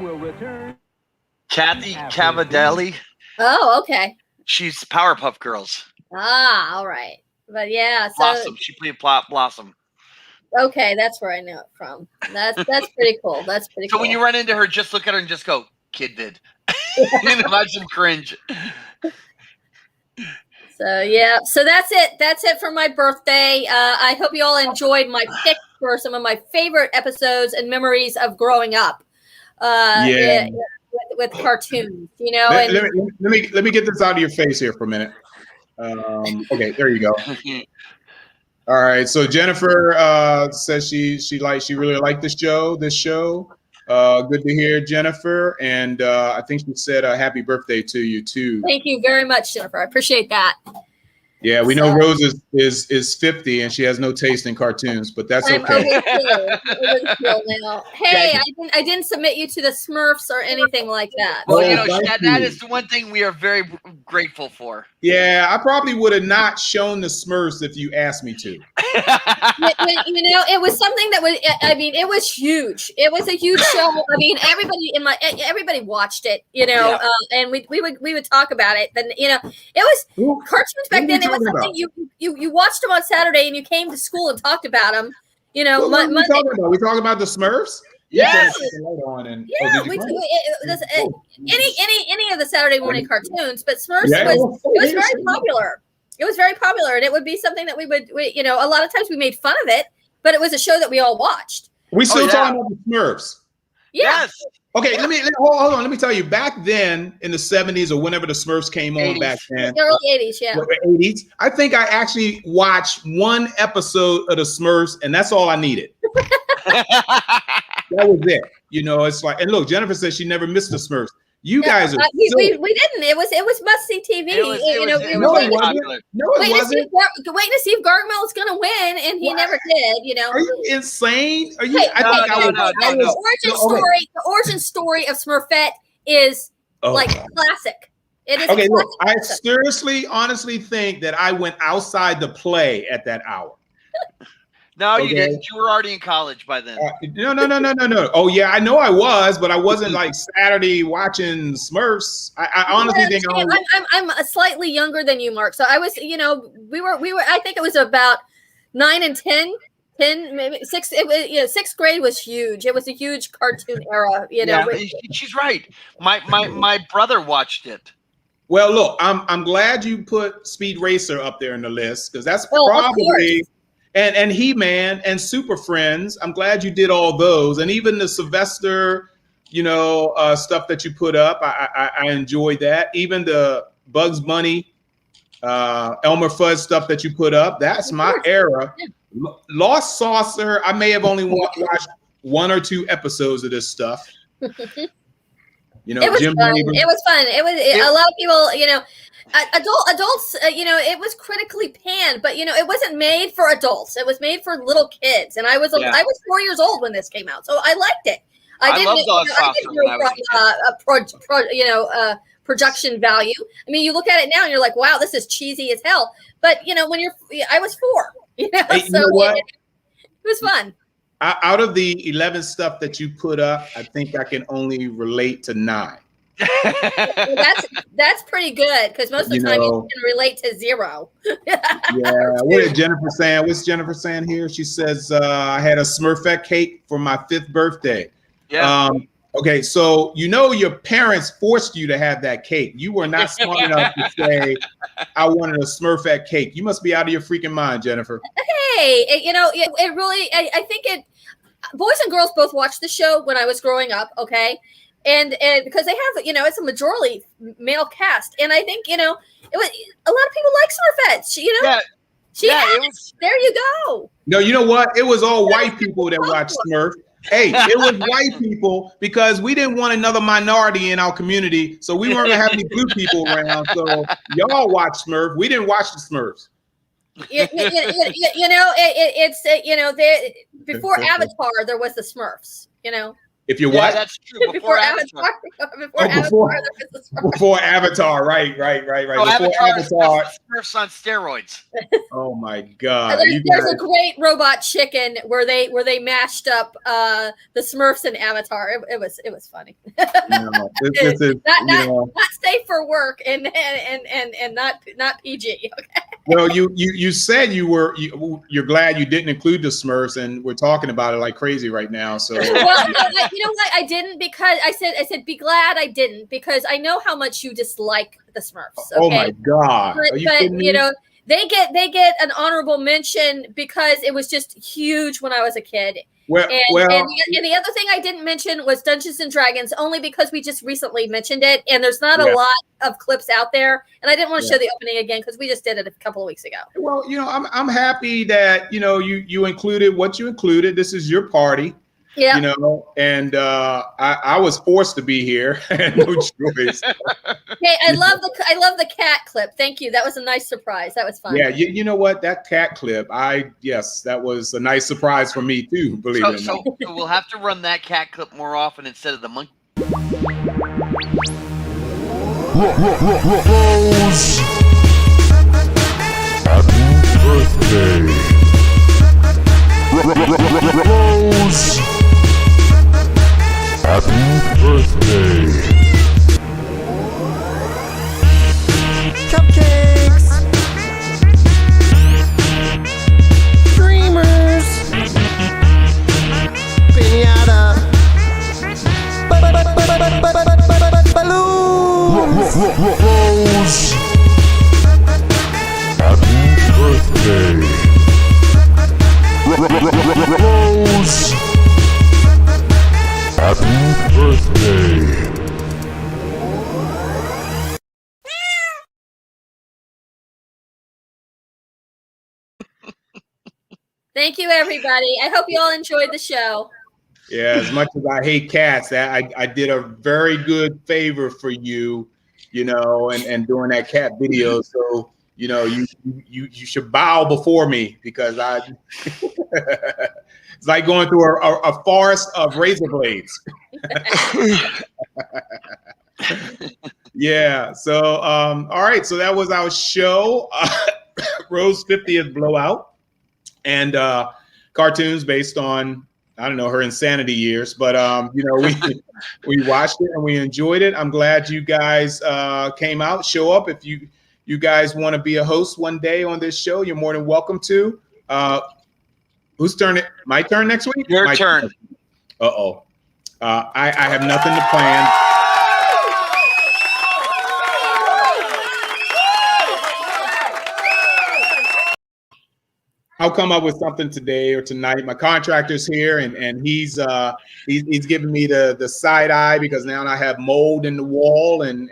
Kathy Cavadelli. Oh, okay. She's Powerpuff Girls. Ah, all right. But yeah, so Blossom. She played Blossom. okay, that's where I know it from. That's pretty cool. That's pretty So cool. when you run into her, just look at her and just go, "Kid did." And watch him cringe. So yeah, so that's it. That's it for my birthday. I hope you all enjoyed my pick for some of my favorite episodes and memories of growing up. With cartoons, you know. Let me get this out of your face here for a minute. Okay, there you go. All right, so Jennifer says she really liked this show. Good to hear, Jennifer, and I think she said happy birthday to you too. Thank you very much, Jennifer. I appreciate that. Yeah, we know Rose is 50 and she has no taste in cartoons, but that's okay. Overkill now. Hey, I didn't submit you to the Smurfs or anything like that. Well, you know, that is the one thing we are very grateful for. Yeah, I probably would have not shown the Smurfs if you asked me to. You know, it was something that was. I mean, it was huge. It was a huge show. I mean, everybody watched it. You know, and we would talk about it. Then you know, it was cartoons back then. It was something you watched them on Saturday and you came to school and talked about them. You know, what are we talking about? We talking about the Smurfs? Yes. Yeah, any of the Saturday morning cartoons, but Smurfs was very popular. It was very popular, and it would be something that we you know, a lot of times we made fun of it, but it was a show that we all watched. We still talking about the Smurfs. Yes. Okay, hold on. Let me tell you. Back then, in the 70s or whenever the Smurfs came on, back then, the early 80s, yeah, 80s. I think I actually watched one episode of the Smurfs, and that's all I needed. That was it. You know, it's like, and look, Jennifer says she never missed the Smurfs. You guys are. We didn't. It was must see TV. It wasn't. Waiting to see if Gargamel was going to win, and he never did. You know. Are you insane? Are you? The origin story of Smurfette is like classic. It is. Okay, look, I seriously, honestly think that I went outside the play at that hour. No, you didn't. You were already in college by then. No. Oh, yeah, I know I was, but I wasn't like Saturday watching Smurfs. I honestly think I'm slightly younger than you, Mark. So I was, you know, we were. I think it was about 9 and 10, maybe 6. It was, you know, 6th grade was huge. It was a huge cartoon era. You know, she's right. My brother watched it. Well, look, I'm glad you put Speed Racer up there in the list because that's probably. And He-Man and Super Friends. I'm glad you did all those, and even the Sylvester, you know, stuff that you put up. I enjoyed that. Even the Bugs Bunny, Elmer Fudd stuff that you put up. That's my era. Lost Saucer. I may have only watched 1 or 2 episodes of this stuff. You know, it was fun. It was fun. It was a lot of people. You know. Adults, you know, it was critically panned, but you know, it wasn't made for adults. It was made for little kids, and I was 4 years old when this came out, so I liked it. I loved production value. I mean, you look at it now and you're like, wow, this is cheesy as hell. But you know, I was 4. You know, hey, you know what? It was fun. Out of the 11 stuff that you put up, I think I can only relate to 9. That's pretty good because most of the time you can relate to 0. Yeah. What is Jennifer saying? What's Jennifer saying here? She says I had a Smurfette cake for my 5th birthday. Yeah. Okay, so you know your parents forced you to have that cake. You were not smart enough to say I wanted a Smurfette cake. You must be out of your freaking mind, Jennifer. Hey, you know, it really. I think boys and girls both watched the show when I was growing up. Okay. And because they have, you know, it's a majority male cast, and I think, you know, it was a lot of people like Smurfette. You know, there you go. No, you know what? It was all white people that watched Smurf. Hey, it was white people because we didn't want another minority in our community, so we weren't gonna have any blue people around. So y'all watch Smurf. We didn't watch the Smurfs. You know, it's you know, before Avatar there was the Smurfs. You know. If you're what? That's true. Before Avatar. Before Avatar, right. No, before Avatar. Smurfs on steroids. Oh my God! There's a great Robot Chicken where they mashed up the Smurfs and Avatar. It was funny. No, this is not safe for work and not PG. Okay. Well, you said you're glad you didn't include the Smurfs, and we're talking about it like crazy right now. So well, you know what? I didn't because I said be glad I didn't because I know how much you dislike the Smurfs. Okay? Oh my God! But you know they get an honorable mention because it was just huge when I was a kid. Well, and the other thing I didn't mention was Dungeons and Dragons, only because we just recently mentioned it, and there's not a lot of clips out there, and I didn't want to show the opening again because we just did it a couple of weeks ago. Well, you know, I'm happy that you included what you included. This is your party, you know, and I was forced to be here. I had no choice. Hey, I love the cat clip. Thank you. That was a nice surprise. That was fun. Yeah, you know what? That cat clip, that was a nice surprise for me too, believe it or not. So we'll have to run that cat clip more often instead of the monkey. Rose, happy birthday. Rose, happy birthday. Cupcakes, dreamers, piñata, balloons. Rose, happy birthday. Rose, happy birthday. Thank you, everybody. I hope you all enjoyed the show. Yeah, as much as I hate cats, I did a very good favor for you, you know, and doing that cat video. So, you know, you should bow before me because it's like going through a forest of razor blades. Yeah. So, all right. So that was our show, Rose 50th Blowout, and cartoons based on, I don't know, her insanity years, but you know, we watched it and we enjoyed it. I'm glad you guys came out. Show up if you guys want to be a host one day on this show. You're more than welcome to. Whose turn? My turn next week. Your turn. I have nothing to plan. I'll come up with something today or tonight. My contractor's here, and he's giving me the side eye because now I have mold in the wall, and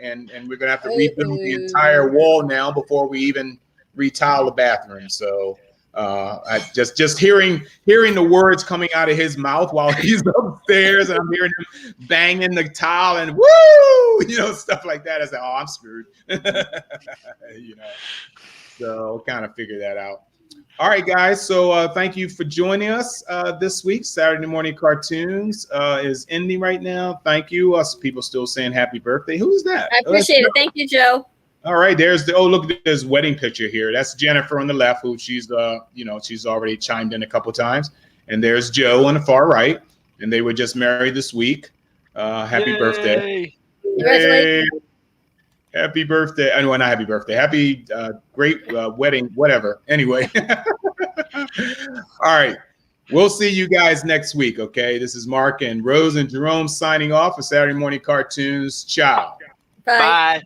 we're gonna have to rebuild the entire wall now before we even retile the bathroom. So I just hearing the words coming out of his mouth while he's upstairs, and I'm hearing him banging the tile and woo, you know, stuff like that. I said, oh, I'm screwed. You know, so kind of figure that out. All right, guys. So thank you for joining us this week. Saturday Morning Cartoons is ending right now. Thank you. Us people still saying happy birthday. Who's that? I appreciate it. Thank you, Joe. All right. There's look at this wedding picture here. That's Jennifer on the left, who she's she's already chimed in a couple times. And there's Joe on the far right, and they were just married this week. Happy birthday! Congratulations. Happy birthday. I know, not happy birthday. Happy great wedding, whatever. Anyway. All right. We'll see you guys next week, okay? This is Mark and Rose and Jerome signing off for Saturday Morning Cartoons. Ciao. Bye. Bye.